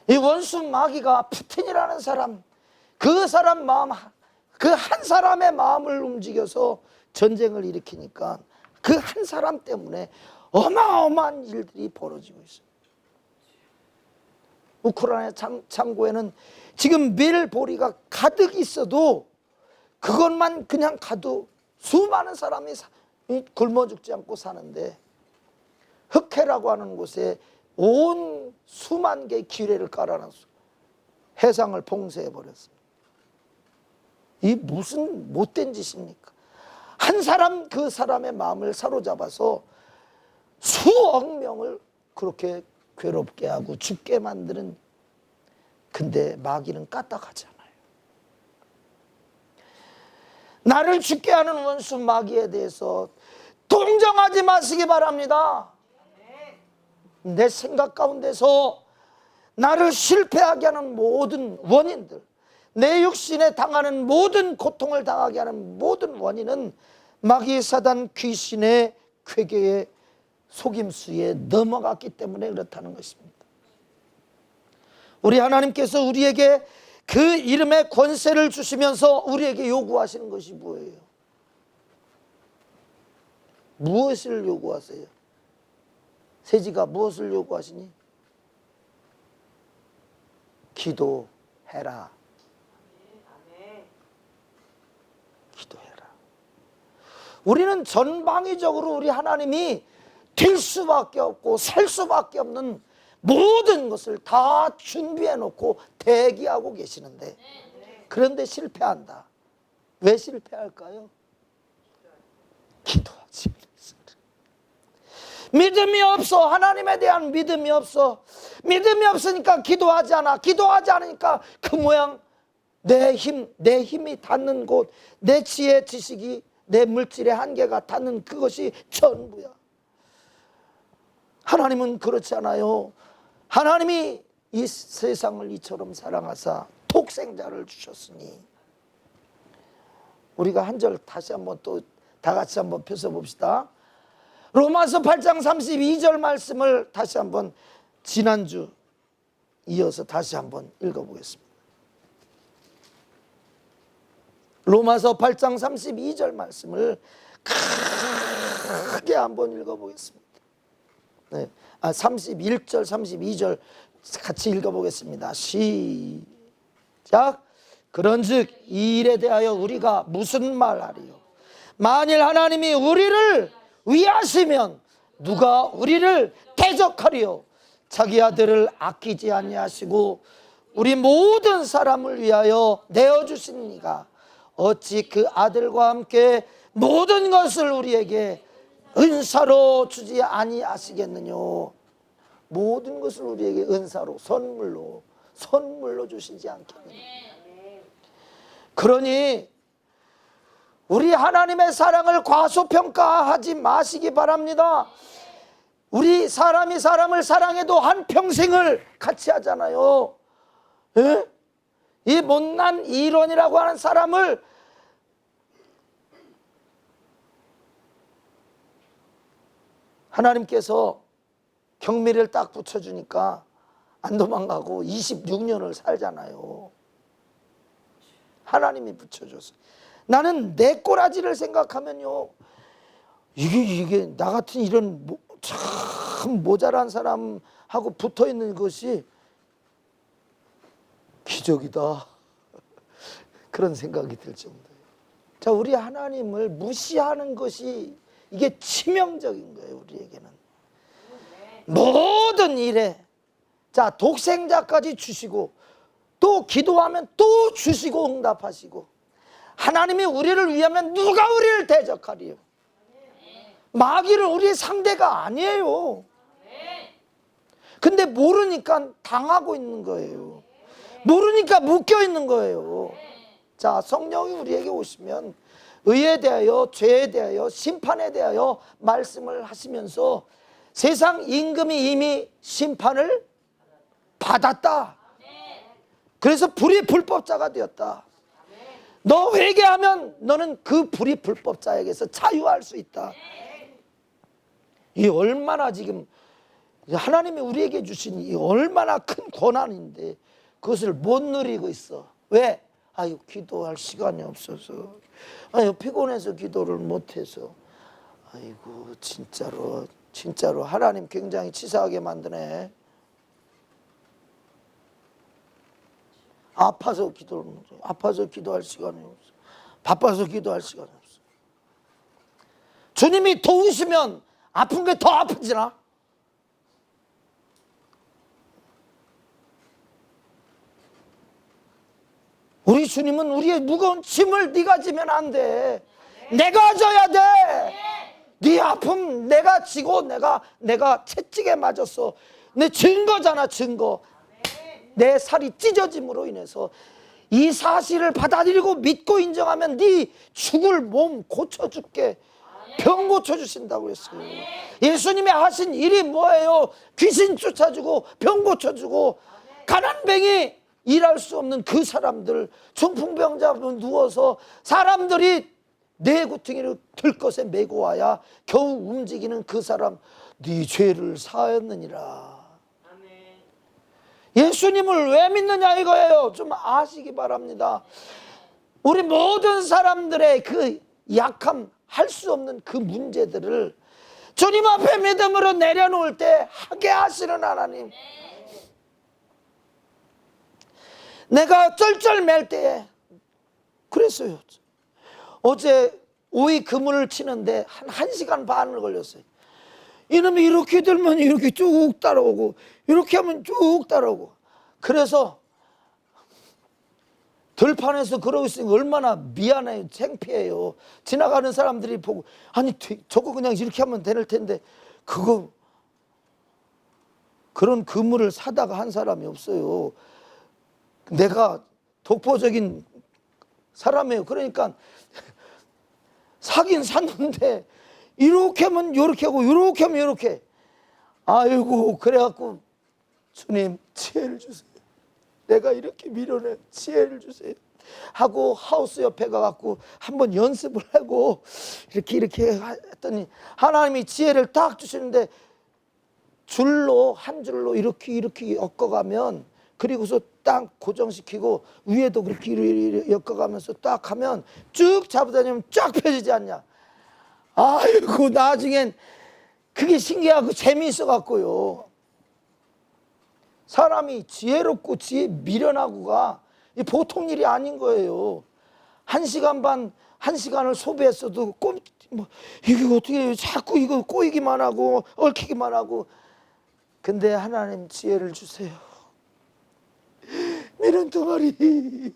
이 원수 마귀가 푸틴이라는 사람, 그 사람 마음, 그 한 사람의 마음을 움직여서 전쟁을 일으키니까 그 한 사람 때문에 어마어마한 일들이 벌어지고 있어요. 우크라이나 창고에는 지금 밀보리가 가득 있어도 그것만 그냥 가도 수많은 사람이 굶어 죽지 않고 사는데, 흑해라고 하는 곳에 온 수만 개의 기뢰를 깔아놨어. 해상을 봉쇄해버렸어요. 이 무슨 못된 짓입니까? 한 사람, 그 사람의 마음을 사로잡아서 수억 명을 그렇게 괴롭게 하고 죽게 만드는, 근데 마귀는 까딱하지 않아요. 나를 죽게 하는 원수 마귀에 대해서 동정하지 마시기 바랍니다. 내 생각 가운데서 나를 실패하게 하는 모든 원인들, 내 육신에 당하는 모든 고통을 당하게 하는 모든 원인은 마귀, 사단, 귀신의 쾌계의 속임수에 넘어갔기 때문에 그렇다는 것입니다. 우리 하나님께서 우리에게 그 이름의 권세를 주시면서 우리에게 요구하시는 것이 뭐예요? 무엇을 요구하세요? 세지가 무엇을 요구하시니? 기도해라. 기도해라. 우리는 전방위적으로 우리 하나님이 될 수밖에 없고 살 수밖에 없는 모든 것을 다 준비해 놓고 대기하고 계시는데, 그런데 실패한다. 왜 실패할까요? 기도하지 않아서. 믿음이 없어. 하나님에 대한 믿음이 없어. 믿음이 없으니까 기도하지 않아. 기도하지 않으니까 그 모양 내 힘이 닿는 곳, 내 지혜, 지식이, 내 물질의 한계가 닿는 그것이 전부야. 하나님은 그렇지 않아요. 하나님이 이 세상을 이처럼 사랑하사 독생자를 주셨으니, 우리가 한 절 다시 한번 또 다 같이 한번 펴서 봅시다. 로마서 8장 32절 말씀을 다시 한번 지난주 이어서 다시 한번 읽어보겠습니다. 로마서 8장 32절 말씀을 크게 한번 읽어보겠습니다. 네. 31절 32절 같이 읽어보겠습니다. 시작. 그런즉 이 일에 대하여 우리가 무슨 말하리요? 만일 하나님이 우리를 위하시면 누가 우리를 대적하리요? 자기 아들을 아끼지 아니하시고 우리 모든 사람을 위하여 내어주신 이가 어찌 그 아들과 함께 모든 것을 우리에게 은사로 주지 아니하시겠느냐? 모든 것을 우리에게 은사로, 선물로 주시지 않겠느냐? 그러니 우리 하나님의 사랑을 과소평가하지 마시기 바랍니다. 우리 사람이 사람을 사랑해도 한평생을 같이 하잖아요. 에? 이 못난 이론이라고 하는 사람을 하나님께서 경미를 딱 붙여주니까 안 도망가고 26년을 살잖아요. 하나님이 붙여줘서. 나는 내 꼬라지를 생각하면요, 이게 나 같은 이런 참 모자란 사람하고 붙어있는 것이 기적이다, 그런 생각이 들 정도예요. 자, 우리 하나님을 무시하는 것이 이게 치명적인 거예요. 우리에게는 모든 일에 자, 독생자까지 주시고 또 기도하면 또 주시고 응답하시고, 하나님이 우리를 위하면 누가 우리를 대적하리요? 마귀는 우리의 상대가 아니에요. 근데 모르니까 당하고 있는 거예요. 모르니까 묶여 있는 거예요. 자, 성령이 우리에게 오시면 의에 대하여, 죄에 대하여, 심판에 대하여 말씀을 하시면서 세상 임금이 이미 심판을 받았다. 그래서 불의 불법자가 되었다. 너 회개하면 너는 그 불의 불법자에게서 자유할 수 있다. 이 얼마나 지금 하나님이 우리에게 주신 이 얼마나 큰 권한인데 그것을 못 누리고 있어. 왜? 아유, 기도할 시간이 없어서, 아유, 피곤해서 기도를 못해서. 아이고, 진짜로 하나님 굉장히 치사하게 만드네. 아파서 기도할 시간이 없어. 바빠서 기도할 시간이 없어. 주님이 도우시면 아픈 게 더 아프지나? 우리 주님은 우리의 무거운 짐을 네가 지면 안 돼. 내가 져야 돼. 네 아픔 내가 지고 내가 채찍에 맞았어. 내 증거잖아, 증거. 내 살이 찢어짐으로 인해서 이 사실을 받아들이고 믿고 인정하면 네 죽을 몸 고쳐줄게. 병 고쳐주신다고 했어요. 예수님이 하신 일이 뭐예요? 귀신 쫓아주고 병 고쳐주고, 가난뱅이 일할 수 없는 그 사람들, 중풍병자 누워서 사람들이 내 구퉁이를 들것에 메고 와야 겨우 움직이는 그 사람, 네 죄를 사하였느니라. 예수님을 왜 믿느냐 이거예요. 좀 아시기 바랍니다. 우리 모든 사람들의 그 약함, 할 수 없는 그 문제들을 주님 앞에 믿음으로 내려놓을 때 하게 하시는 하나님. 내가 쩔쩔맬 때에 그랬어요. 어제 오이 그물을 치는데 한 1시간 반을 걸렸어요. 이놈이 이렇게 들면 이렇게 쭉 따라오고, 이렇게 하면 쭉 따라오고. 그래서 들판에서 그러고 있으니까 얼마나 미안해요. 창피해요. 지나가는 사람들이 보고, 아니 저거 그냥 이렇게 하면 될 텐데, 그런 그물을 사다가 한 사람이 없어요. 내가 독보적인 사람이에요. 그러니까 사긴 샀는데 이렇게 하면 이렇게 하고 이렇게 하면 이렇게. 아이고, 그래갖고 주님 지혜를 주세요. 내가 이렇게 밀어내, 지혜를 주세요 하고 하우스 옆에 가갖고 한번 연습을 하고 이렇게 했더니 하나님이 지혜를 딱 주시는데, 한 줄로 이렇게 엮어가면, 그리고서 딱 고정시키고 위에도 그렇게 엮어가면서 딱 하면 쭉 잡아다니면 쫙 펴지지 않냐. 아이고, 나중엔 그게 신기하고 재미있어 갖고요. 사람이 지혜롭고 지혜 미련하고가 보통 일이 아닌 거예요. 1시간 반, 1시간을 소비했어도 이게 어떻게 자꾸 이거 꼬이기만 하고 얽히기만 하고. 근데 하나님 지혜를 주세요. 미련 덩어리.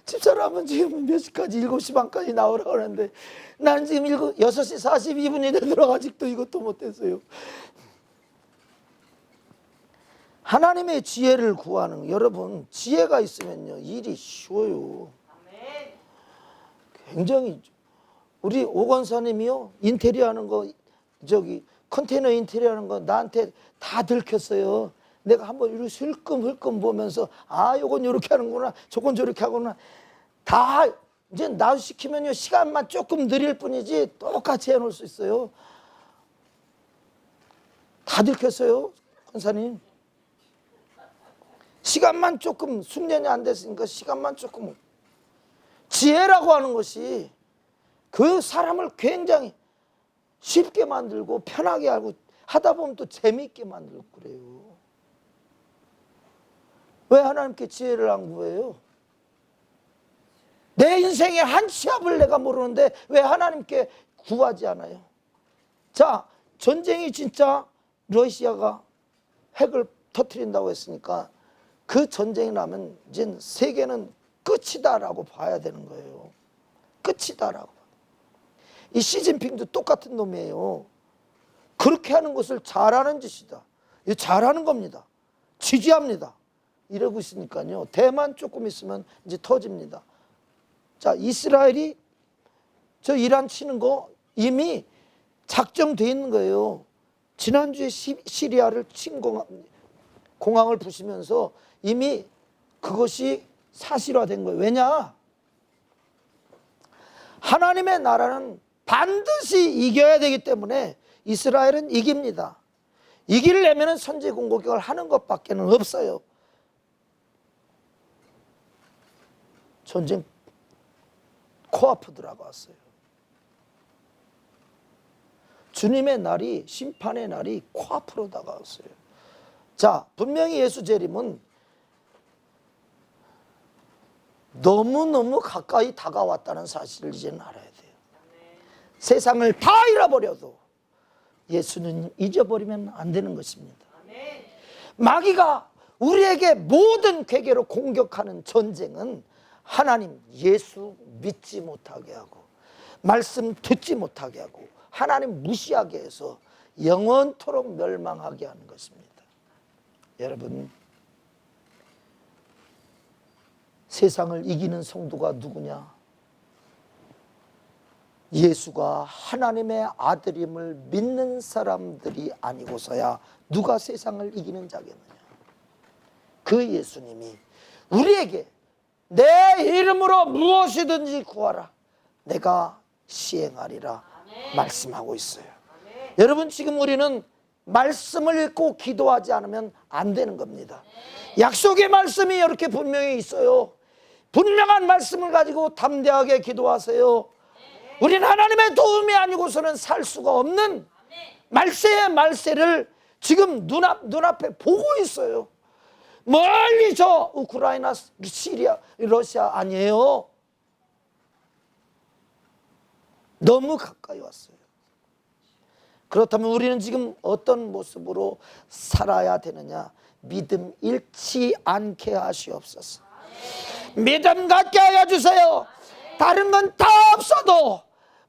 집사람은 지금 몇 시까지? 7시 반까지 나오라고 하는데 난 지금 6시 42분이 되더라 아직도 이것도 못했어요. 하나님의 지혜를 구하는 거, 여러분 지혜가 있으면요 일이 쉬워요. 굉장히. 우리 오 권사님이요 인테리어 하는 거, 저기 컨테이너 인테리어 하는 거 나한테 다 들켰어요. 내가 한번 이렇게 흘끔 보면서, 아, 요건 이렇게 하는구나, 저건 저렇게 하구나. 다 이제 나 시키면요 시간만 조금 느릴 뿐이지 똑같이 해놓을 수 있어요. 다 들켰어요, 권사님. 시간만 조금, 숙련이 안 됐으니까 시간만 조금. 지혜라고 하는 것이 그 사람을 굉장히 쉽게 만들고 편하게 하고, 하다 보면 또 재미있게 만들고 그래요. 왜 하나님께 지혜를 안 구해요? 내 인생의 한 치 앞을 내가 모르는데 왜 하나님께 구하지 않아요? 자, 전쟁이 진짜 러시아가 핵을 터뜨린다고 했으니까 그 전쟁이 나면 이제 세계는 끝이다라고 봐야 되는 거예요. 끝이다라고. 이 시진핑도 똑같은 놈이에요. 그렇게 하는 것을 잘하는 짓이다. 이거 잘하는 겁니다. 지지합니다. 이러고 있으니까요. 대만 조금 있으면 이제 터집니다. 자, 이스라엘이 저 이란 치는 거 이미 작정돼 있는 거예요. 지난주에 시리아를 친 공항을 부시면서 이미 그것이 사실화된 거예요. 왜냐? 하나님의 나라는 반드시 이겨야 되기 때문에 이스라엘은 이깁니다. 이기려면 선제 공격을 하는 것밖에 없어요. 전쟁 코앞으로 들어갔어요. 주님의 날이, 심판의 날이 코앞으로 다가왔어요. 자, 분명히 예수 재림은 너무너무 가까이 다가왔다는 사실을 이제는 알아야 돼요. 세상을 다 잃어버려도 예수는 잊어버리면 안 되는 것입니다. 마귀가 우리에게 모든 괴계로 공격하는 전쟁은 하나님, 예수 믿지 못하게 하고 말씀 듣지 못하게 하고 하나님 무시하게 해서 영원토록 멸망하게 하는 것입니다. 여러분, 세상을 이기는 성도가 누구냐? 예수가 하나님의 아들임을 믿는 사람들이 아니고서야 누가 세상을 이기는 자겠느냐? 그 예수님이 우리에게 내 이름으로 무엇이든지 구하라, 내가 시행하리라 말씀하고 있어요. 여러분, 지금 우리는 말씀을 읽고 기도하지 않으면 안 되는 겁니다. 약속의 말씀이 이렇게 분명히 있어요. 분명한 말씀을 가지고 담대하게 기도하세요. 우리는 하나님의 도움이 아니고서는 살 수가 없는 말세의 말세를 지금 눈앞에 보고 있어요. 멀리 저 우크라이나, 시리아, 러시아 아니에요. 너무 가까이 왔어요. 그렇다면 우리는 지금 어떤 모습으로 살아야 되느냐? 믿음 잃지 않게 하시옵소서. 믿음 갖게 하여 주세요. 다른 건 다 없어도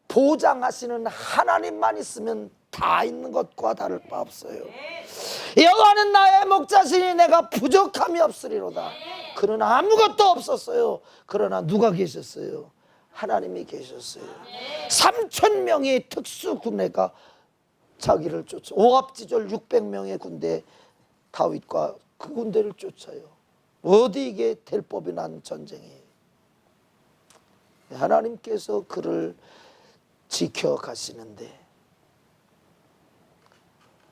보장하시는 하나님만 있으면 다 있는 것과 다를 바 없어요. 여호와는 나의 목자시니 내가 부족함이 없으리로다. 그는 아무것도 없었어요. 그러나 누가 계셨어요? 하나님이 계셨어요. 3,000명의 특수군대가 자기를 쫓아, 오합지졸 600명의 군대, 다윗과 그 군대를 쫓아요. 어디 이게 될 법이 난 전쟁이에요. 하나님께서 그를 지켜가시는데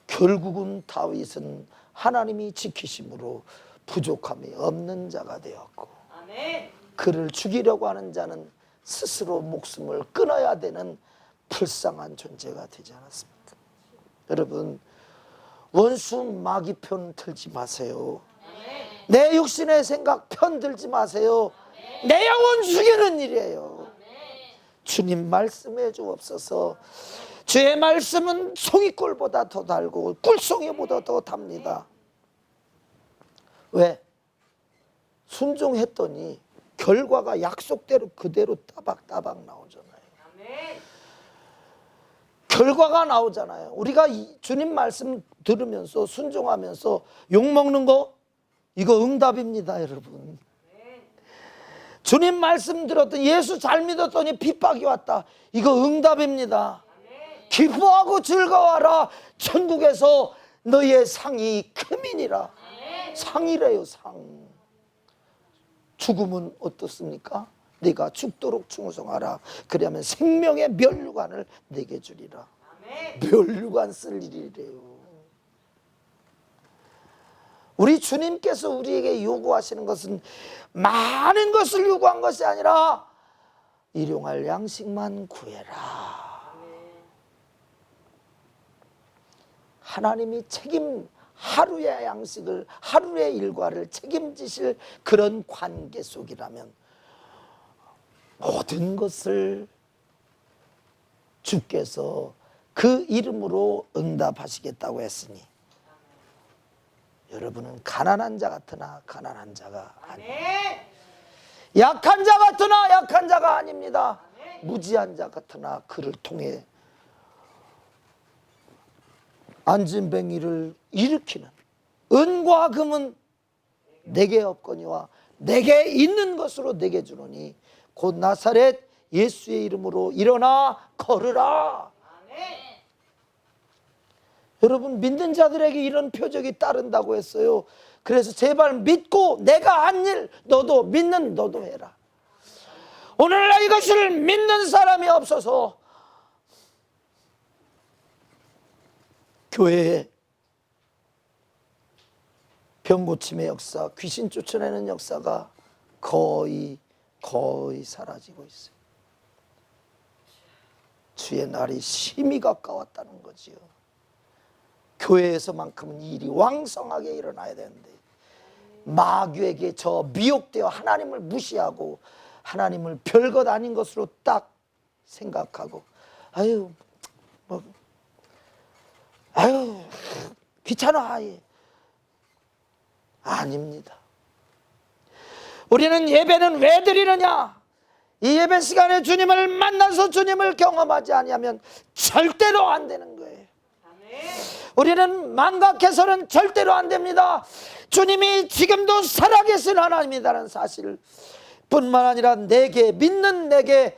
결국은 다윗은 하나님이 지키심으로 부족함이 없는 자가 되었고, 그를 죽이려고 하는 자는 스스로 목숨을 끊어야 되는 불쌍한 존재가 되지 않았습니까? 여러분, 원수 마귀 편 들지 마세요. 내 육신의 생각 편 들지 마세요. 내 영혼 죽이는 일이에요. 주님 말씀해 주옵소서. 주의 말씀은 송이꿀보다 더 달고 꿀송이보다 더 답니다. 왜? 순종했더니 결과가 약속대로 그대로 따박따박 나오잖아요. 결과가 나오잖아요. 우리가 주님 말씀 들으면서 순종하면서 욕먹는 거, 이거 응답입니다, 여러분. 주님 말씀 들었더니, 예수 잘 믿었더니 핍박이 왔다, 이거 응답입니다. 기뻐하고 즐거워하라, 천국에서 너의 상이 크민이라. 상이래요, 상. 죽음은 어떻습니까? 네가 죽도록 충성하라. 그러면 생명의 면류관을 내게 주리라. 면류관 쓸 일이래요. 우리 주님께서 우리에게 요구하시는 것은 많은 것을 요구한 것이 아니라 일용할 양식만 구해라. 하나님이 하루의 양식을, 하루의 일과를 책임지실 그런 관계 속이라면 모든 것을 주께서 그 이름으로 응답하시겠다고 했으니 여러분은 가난한 자 같으나 가난한 자가 아닙니다. 약한 자 같으나 약한 자가 아닙니다. 무지한 자 같으나 그를 통해 안진뱅이를 일으키는 은과 금은 내게 없거니와 내게 있는 것으로 내게 주노니 곧 나사렛 예수의 이름으로 일어나 걸으라. 여러분, 믿는 자들에게 이런 표적이 따른다고 했어요. 그래서 제발 믿고 내가 한 일 너도 믿는 너도 해라. 오늘날 이것을 믿는 사람이 없어서 교회에 병고침의 역사, 귀신 쫓아내는 역사가 거의 사라지고 있어요. 주의 날이 심히 가까웠다는 거지요. 교회에서만큼은 이 일이 왕성하게 일어나야 되는데 마귀에게 저 미혹되어 하나님을 무시하고 하나님을 별것 아닌 것으로 딱 생각하고 아유 귀찮아. 아닙니다. 우리는 예배는 왜 드리느냐? 이 예배 시간에 주님을 만나서 주님을 경험하지 아니하면 절대로 안 되는 거예요. 우리는 망각해서는 절대로 안 됩니다. 주님이 지금도 살아계신 하나님이라는 사실 뿐만 아니라 내게, 믿는 내게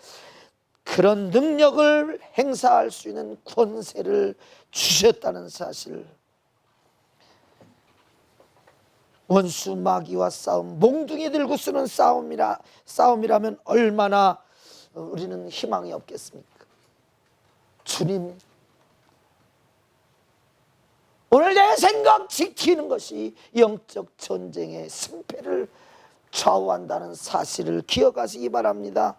그런 능력을 행사할 수 있는 권세를 주셨다는 사실. 원수 마귀와 싸움, 몽둥이 들고 쓰는 싸움이라면 얼마나 우리는 희망이 없겠습니까? 주님, 오늘 내 생각 지키는 것이 영적 전쟁의 승패를 좌우한다는 사실을 기억하시기 바랍니다.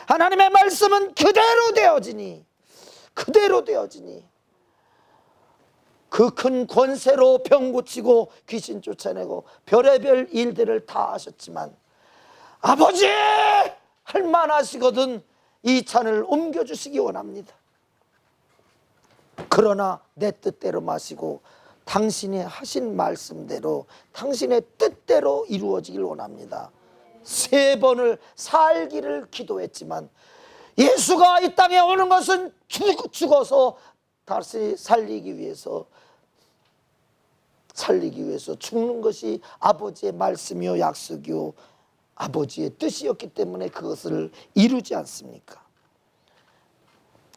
하나님의 말씀은 그대로 되어지니 그 큰 권세로 병 고치고 귀신 쫓아내고 별의별 일들을 다 하셨지만 아버지 할 만하시거든 이 잔을 옮겨주시기 원합니다. 그러나 내 뜻대로 마시고 당신이 하신 말씀대로 당신의 뜻대로 이루어지길 원합니다. 3번을 살기를 기도했지만 예수가 이 땅에 오는 것은 죽어서 다시 살리기 위해서 죽는 것이 아버지의 말씀이요 약속이요 아버지의 뜻이었기 때문에 그것을 이루지 않습니까?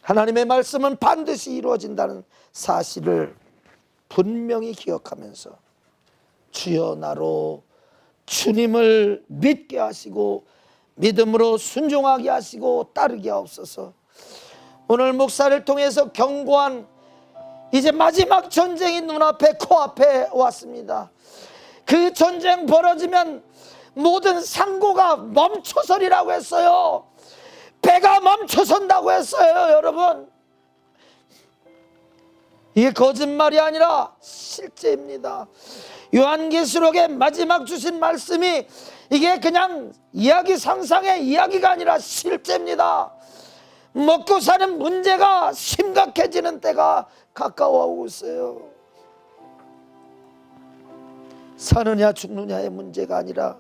하나님의 말씀은 반드시 이루어진다는 사실을 분명히 기억하면서 주여 나로 주님을 믿게 하시고 믿음으로 순종하게 하시고 따르게 하옵소서. 오늘 목사를 통해서 경고한 이제 마지막 전쟁이 눈앞에 코앞에 왔습니다. 그 전쟁 벌어지면 모든 상고가 멈춰서리라고 했어요. 배가 멈춰선다고 했어요. 여러분, 이게 거짓말이 아니라 실제입니다. 요한계시록의 마지막 주신 말씀이 이게 그냥 이야기 상상의 이야기가 아니라 실제입니다. 먹고 사는 문제가 심각해지는 때가 가까워오고 있어요. 사느냐 죽느냐의 문제가 아니라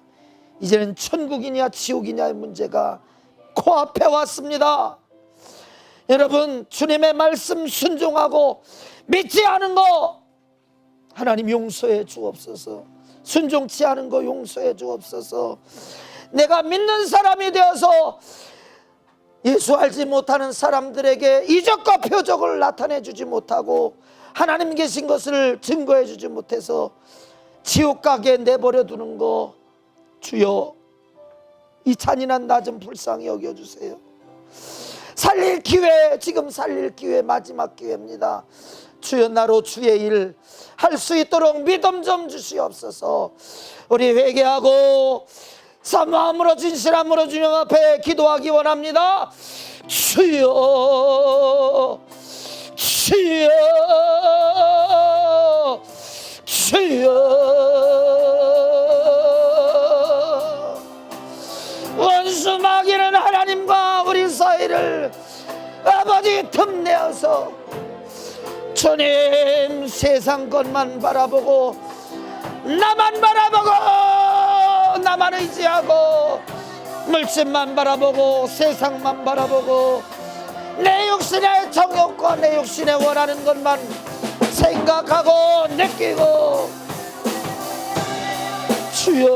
이제는 천국이냐 지옥이냐의 문제가 코앞에 왔습니다. 여러분, 주님의 말씀 순종하고 믿지 않은 거 하나님 용서해 주옵소서. 순종치 않은 거 용서해 주옵소서. 내가 믿는 사람이 되어서 예수 알지 못하는 사람들에게 이적과 표적을 나타내 주지 못하고 하나님 계신 것을 증거해 주지 못해서 지옥 가게 내버려 두는 거 주여 이 잔인한 나 좀 불쌍히 여겨주세요. 살릴 기회, 지금 살릴 기회, 마지막 기회입니다. 주여 나로 주의 일 할 수 있도록 믿음 좀 주시옵소서. 우리 회개하고 사모함으로 진실함으로 주님 앞에 기도하기 원합니다. 주여 주여 주여. 원수 마귀는 하나님과 우리 사이를 아버지 틈내어서 주님 세상 것만 바라보고 나만 바라보고 나만 의지하고 물질만 바라보고 세상만 바라보고 내 육신의 정욕과 내 육신의 원하는 것만 생각하고 느끼고 주여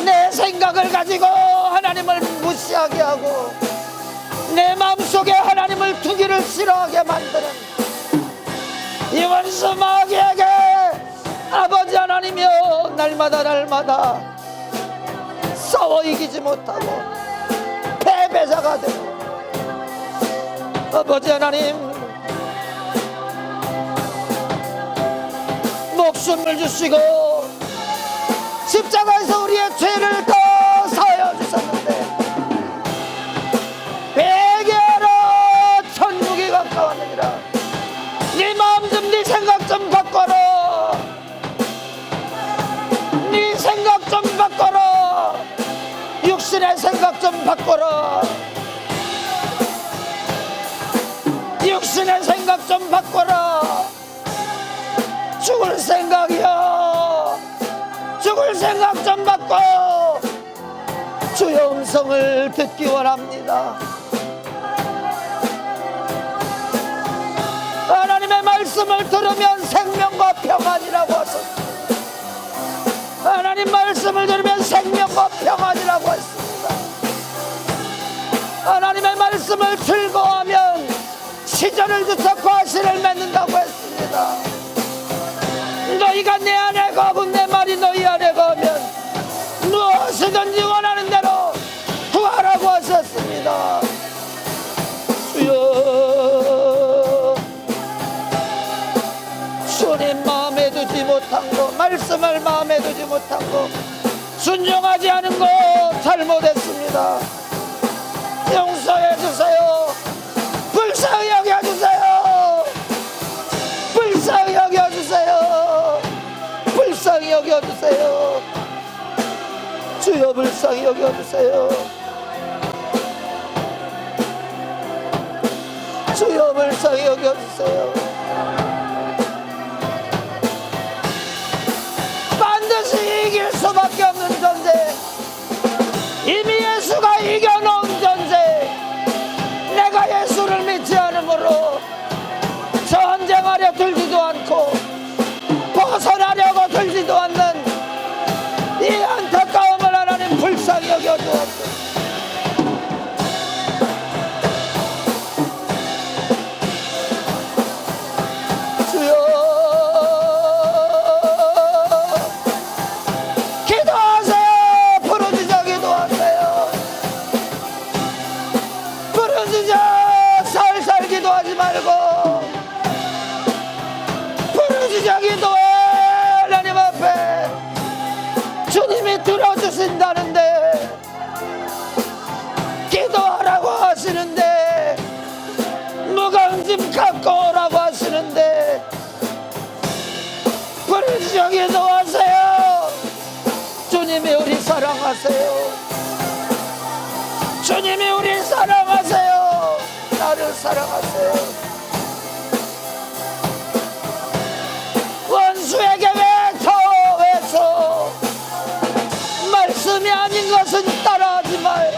내 생각을 가지고 하나님을 무시하게 하고 내 마음속에 하나님을 두기를 싫어하게 만드는 이 원수 마귀에게 아버지 하나님이여 날마다 싸워 이기지 못하고 패배자가 되고 아버지 하나님 목숨을 주시고 십자가에서 우리의 죄를 더 사하여 주셨는데 회개하라 천국이 가까웠느니라. 네 마음 좀 네 생각 좀 바꿔라. 네 생각 좀 바꿔라. 육신의 생각 좀 바꿔라. 육신의 생각 좀 바꿔라. 죽을 생각이야. 죽을 생각 좀 바꿔. 주의 음성을 듣기 원합니다. 하나님의 말씀을 들으면 생명과 평안이라고 하셨습니다. 하나님 말씀을 들으면 생명과 평안이라고 했습니다. 하나님의 말씀을 즐거워하면 시절을 주서 과실을 맺는다고 했습니다. 너희가 내 안에 거하고 내 말이 너희 안에 거하면 무엇이든지 원하는 대로 구하라고 하셨습니다. 주여 주님 마음에 두지 못한 거 말씀을 마음에 두지 못한 거 순종하지 않은 거 잘못했습니다. 용서해 주세요. 불쌍히 여겨주세요. 불쌍히 여겨주세요. 불쌍히 여겨주세요. 주여 불쌍히 여겨주세요. 주여 불쌍히 여겨주세요. 반드시 이길 수밖에 없는 전쟁, 이미 예수가 이겨놓은 전쟁, 내가 예수를 믿지 않으므로 전쟁하려 들지도 않고 벗어나려고 들지도 않는 이 안타까움을 하나님 불쌍히 여겨주옵소서. 주여 기도하세요. 부르짖어 기도하세요. 부르짖어 살살 기도하지 말고 부르짖어 기도해. 하나님 앞에 주님이 들어주신다는데 기도하라고 하시는데 무거운 짐 갖고 오라고 하시는데 부르짖어 기도하세요. 주님이 우리 사랑하세요. 주님이 우리 사랑하세요. 나를 사랑하세요. 원수에게 외쳐 말씀이 아닌 것은 따라하지 마요.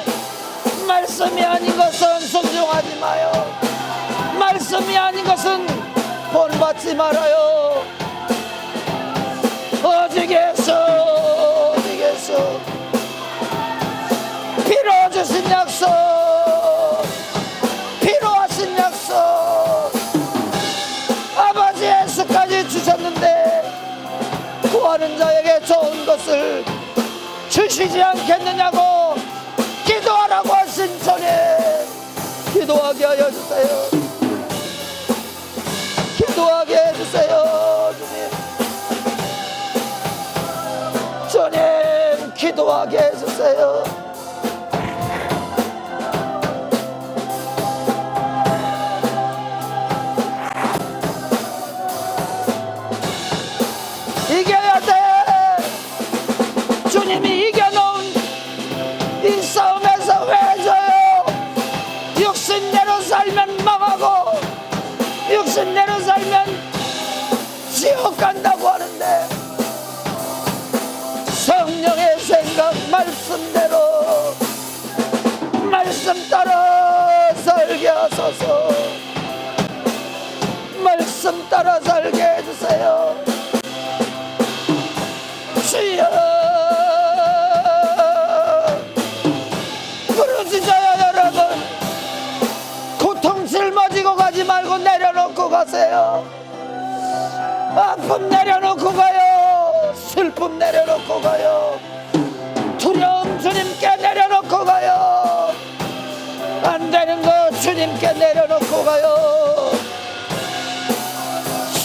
말씀이 아닌 것은 순종하지 마요. 말씀이 아닌 것은 본받지 말아요. 오직 예수 오직 예수 피로 주신 약속, 피로 하신 약속 아버지 예수까지 주셨는데 구하는 자에게 좋은 것을 주시지 않겠느냐고 기도하라고 하신 주님, 기도하게 하여 주세요. 기도하게 해주세요. 주님 기도하게 해주세요. 이겨야 돼. 주님이 이겨놓은 이 싸움에서 왜 져요? 육신대로 살면 망하고 못 간다고 하는데 성령의 생각 말씀대로 말씀 따라 살게 하소서. 말씀 따라 살게 해주세요. 주여 부르짖어요. 여러분 고통 짊어지고 가지 말고 내려놓고 가세요. 아픔 내려놓고 가요. 슬픔 내려놓고 가요. 두려움 주님께 내려놓고 가요. 안 되는 거 주님께 내려놓고 가요.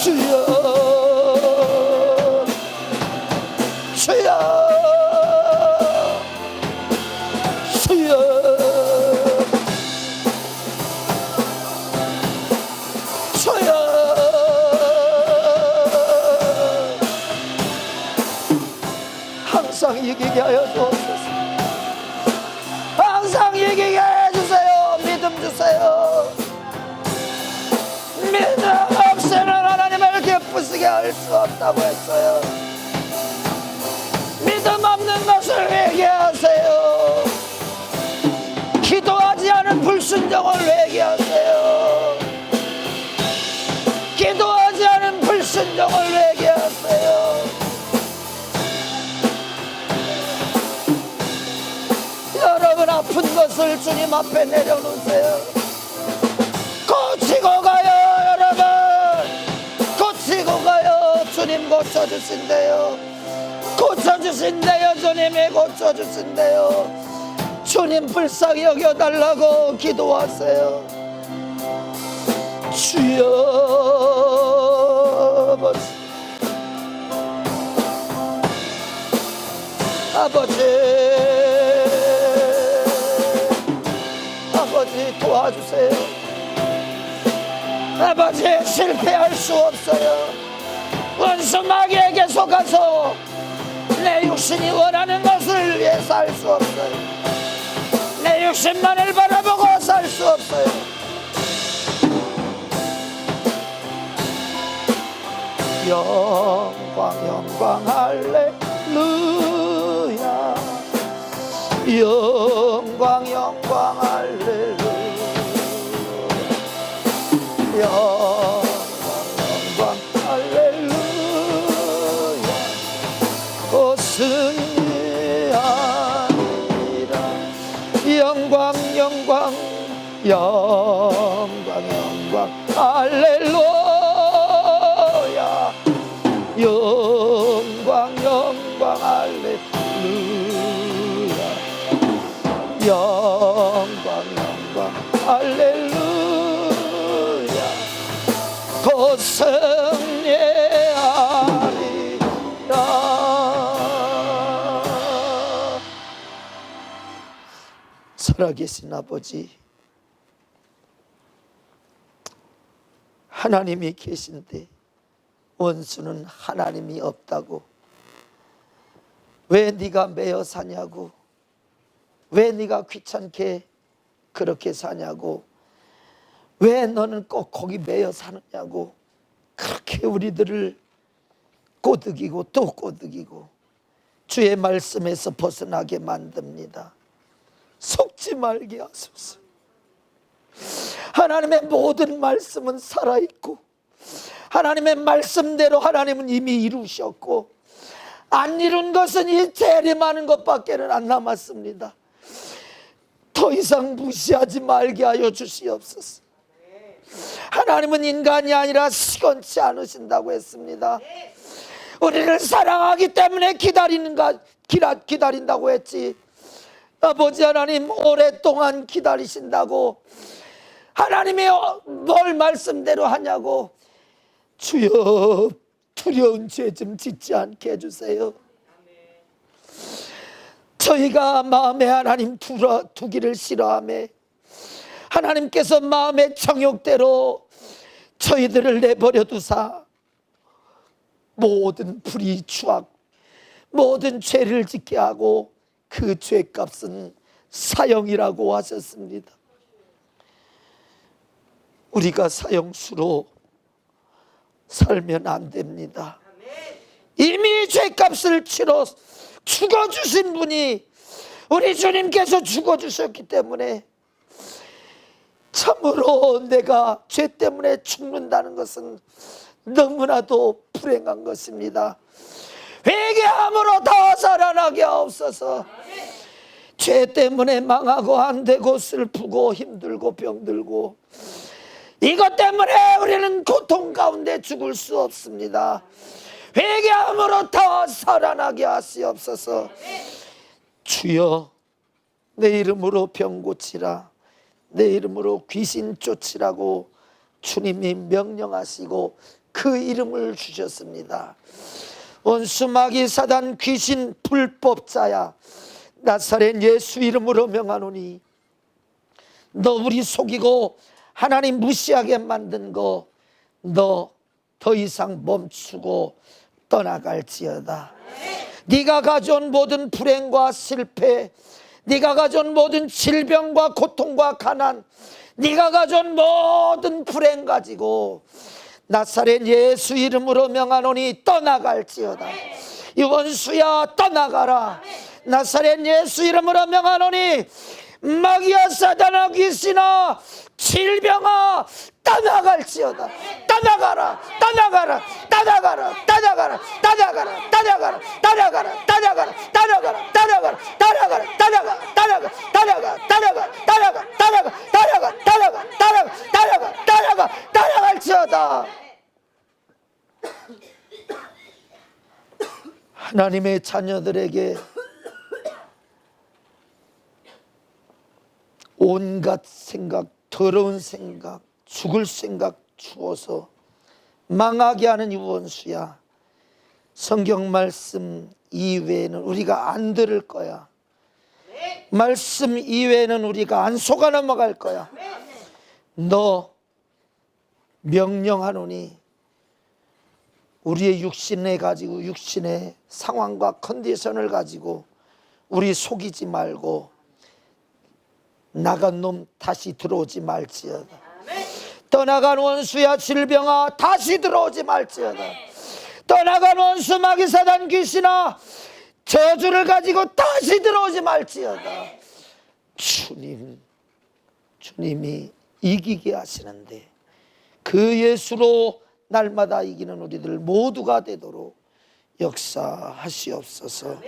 주여 주여 주여 주여 항상 이기게 하여 주옵소서. 항상 이기게 해주세요. 믿음 주세요. 믿음 없이는 하나님을 기쁘시게 할 수 없다고 했어요. 믿음 없는 것을 회개하세요. 기도하지 않은 불순종을 회개하세요. 기도하지 않은 불순종을 회개하세요. 여러분 아픈 것을 주님 앞에 내려놓으세요. 고치고 가요. 여러분 고치고 가요. 주님 고쳐주신대요. 고쳐주신대요. 주님이 고쳐주신대요. 주님 불쌍히 여겨달라고 기도하세요. 주여 아버지 도와주세요. 아버지 실패할 수 없어요. 원수 마귀에게 속아서 내 육신이 원하는 것을 위해 살 수 없어요. 내 육신만을 바라보고 살 수 없어요. 영광 영광 할렐루야. 영광 영광 할렐루야. 영광 영광 할렐루야. 승리하리라. 영광 영광 영광 영광 할렐루야. 영광 영광 할렐루야. 영광 영광 할렐루야. 곧 승리하리라. 살아계신 아버지, 하나님이 계신데 원수는 하나님이 없다고, 왜 네가 매여 사냐고, 왜 네가 귀찮게 그렇게 사냐고, 왜 너는 꼭 거기 매여 사느냐고, 그렇게 우리들을 꼬드기고 또 꼬드기고 주의 말씀에서 벗어나게 만듭니다. 속지 말게 하소서. 하나님의 모든 말씀은 살아있고 하나님의 말씀대로 하나님은 이미 이루셨고 안 이룬 것은 이 재림하는 것밖에는 안 남았습니다. 더 이상 무시하지 말게 하여 주시옵소서. 하나님은 인간이 아니라 시건치 않으신다고 했습니다. 우리를 사랑하기 때문에 기다린다고 했지, 아버지 하나님 오랫동안 기다리신다고 하나님이 뭘 말씀대로 하냐고. 주여 두려운 죄 좀 짓지 않게 해주세요. 저희가 마음에 하나님 두기를 싫어하며 하나님께서 마음의 정욕대로 저희들을 내버려 두사 모든 불의 추악 모든 죄를 짓게 하고 그 죄값은 사형이라고 하셨습니다. 우리가 사형수로 살면 안 됩니다. 이미 죄값을 치러 죽어주신 분이 우리 주님께서 죽어주셨기 때문에 참으로 내가 죄 때문에 죽는다는 것은 너무나도 불행한 것입니다. 회개함으로 더 살아나게 하옵소서. 죄 때문에 망하고 안되고 슬프고 힘들고 병들고 이것 때문에 우리는 고통 가운데 죽을 수 없습니다. 회개함으로 더 살아나게 하시옵소서. 주여, 내 이름으로 병 고치라, 내 이름으로 귀신 쫓으라고 주님이 명령하시고 그 이름을 주셨습니다. 원수 마귀 사단 귀신 불법자야, 나사렛 예수 이름으로 명하노니 너 우리 속이고 하나님 무시하게 만든 거 너 더 이상 멈추고 떠나갈지어다. 네가 가져온 모든 불행과 실패, 네가 가져온 모든 질병과 고통과 가난, 네가 가져온 모든 불행 가지고 나사렛 예수 이름으로 명하노니 떠나갈지어다. 이 원수야 떠나가라. 나사렛 예수 이름으로 명하노니 마귀야 사단아 귀신아 질병아 떠나갈지어다. 떠나가라, 떠나가라, 떠나가라, 떠나가라, 떠나가라, 떠나가라, 떠나가라, 떠나가라, 떠나가라, 떠나가라, 떠나가라, 떠나가, 떠나가, 떠나가, 떠나가, 떠나가, 떠나가, 떠나가, 떠나가, 떠나가, 떠나가, 떠나가, 떠나갈지어다. 하나님의 자녀들에게 온갖 생각, 더러운 생각, 죽을 생각 주어서 망하게 하는 이 원수야, 성경 말씀 이외에는 우리가 안 들을 거야. 말씀 이외에는 우리가 안 속아 넘어갈 거야. 너 명령하노니 우리의 육신에 가지고 육신의 상황과 컨디션을 가지고 우리 속이지 말고 나간 놈 다시 들어오지 말지어다. 떠나간 원수야 질병아 다시 들어오지 말지어다. 떠나간 원수 마귀 사단 귀신아 저주를 가지고 다시 들어오지 말지어다. 주님이 이기게 하시는데 그 예수로 날마다 이기는 우리들 모두가 되도록 역사하시옵소서.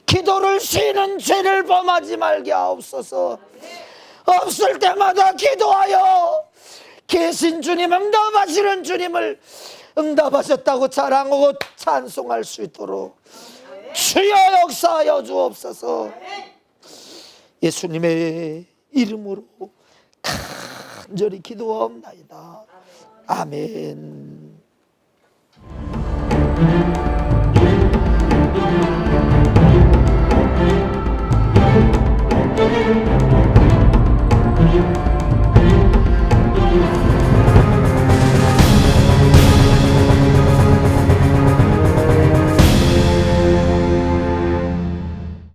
기도를 쉬는 죄를 범하지 말게 하옵소서. 없을 때마다 기도하여 계신 주님, 응답하시는 주님을 응답하셨다고 자랑하고 찬송할 수 있도록 주여 역사하여 주옵소서. 예수님의 이름으로 간절히 기도하옵나이다. 아멘.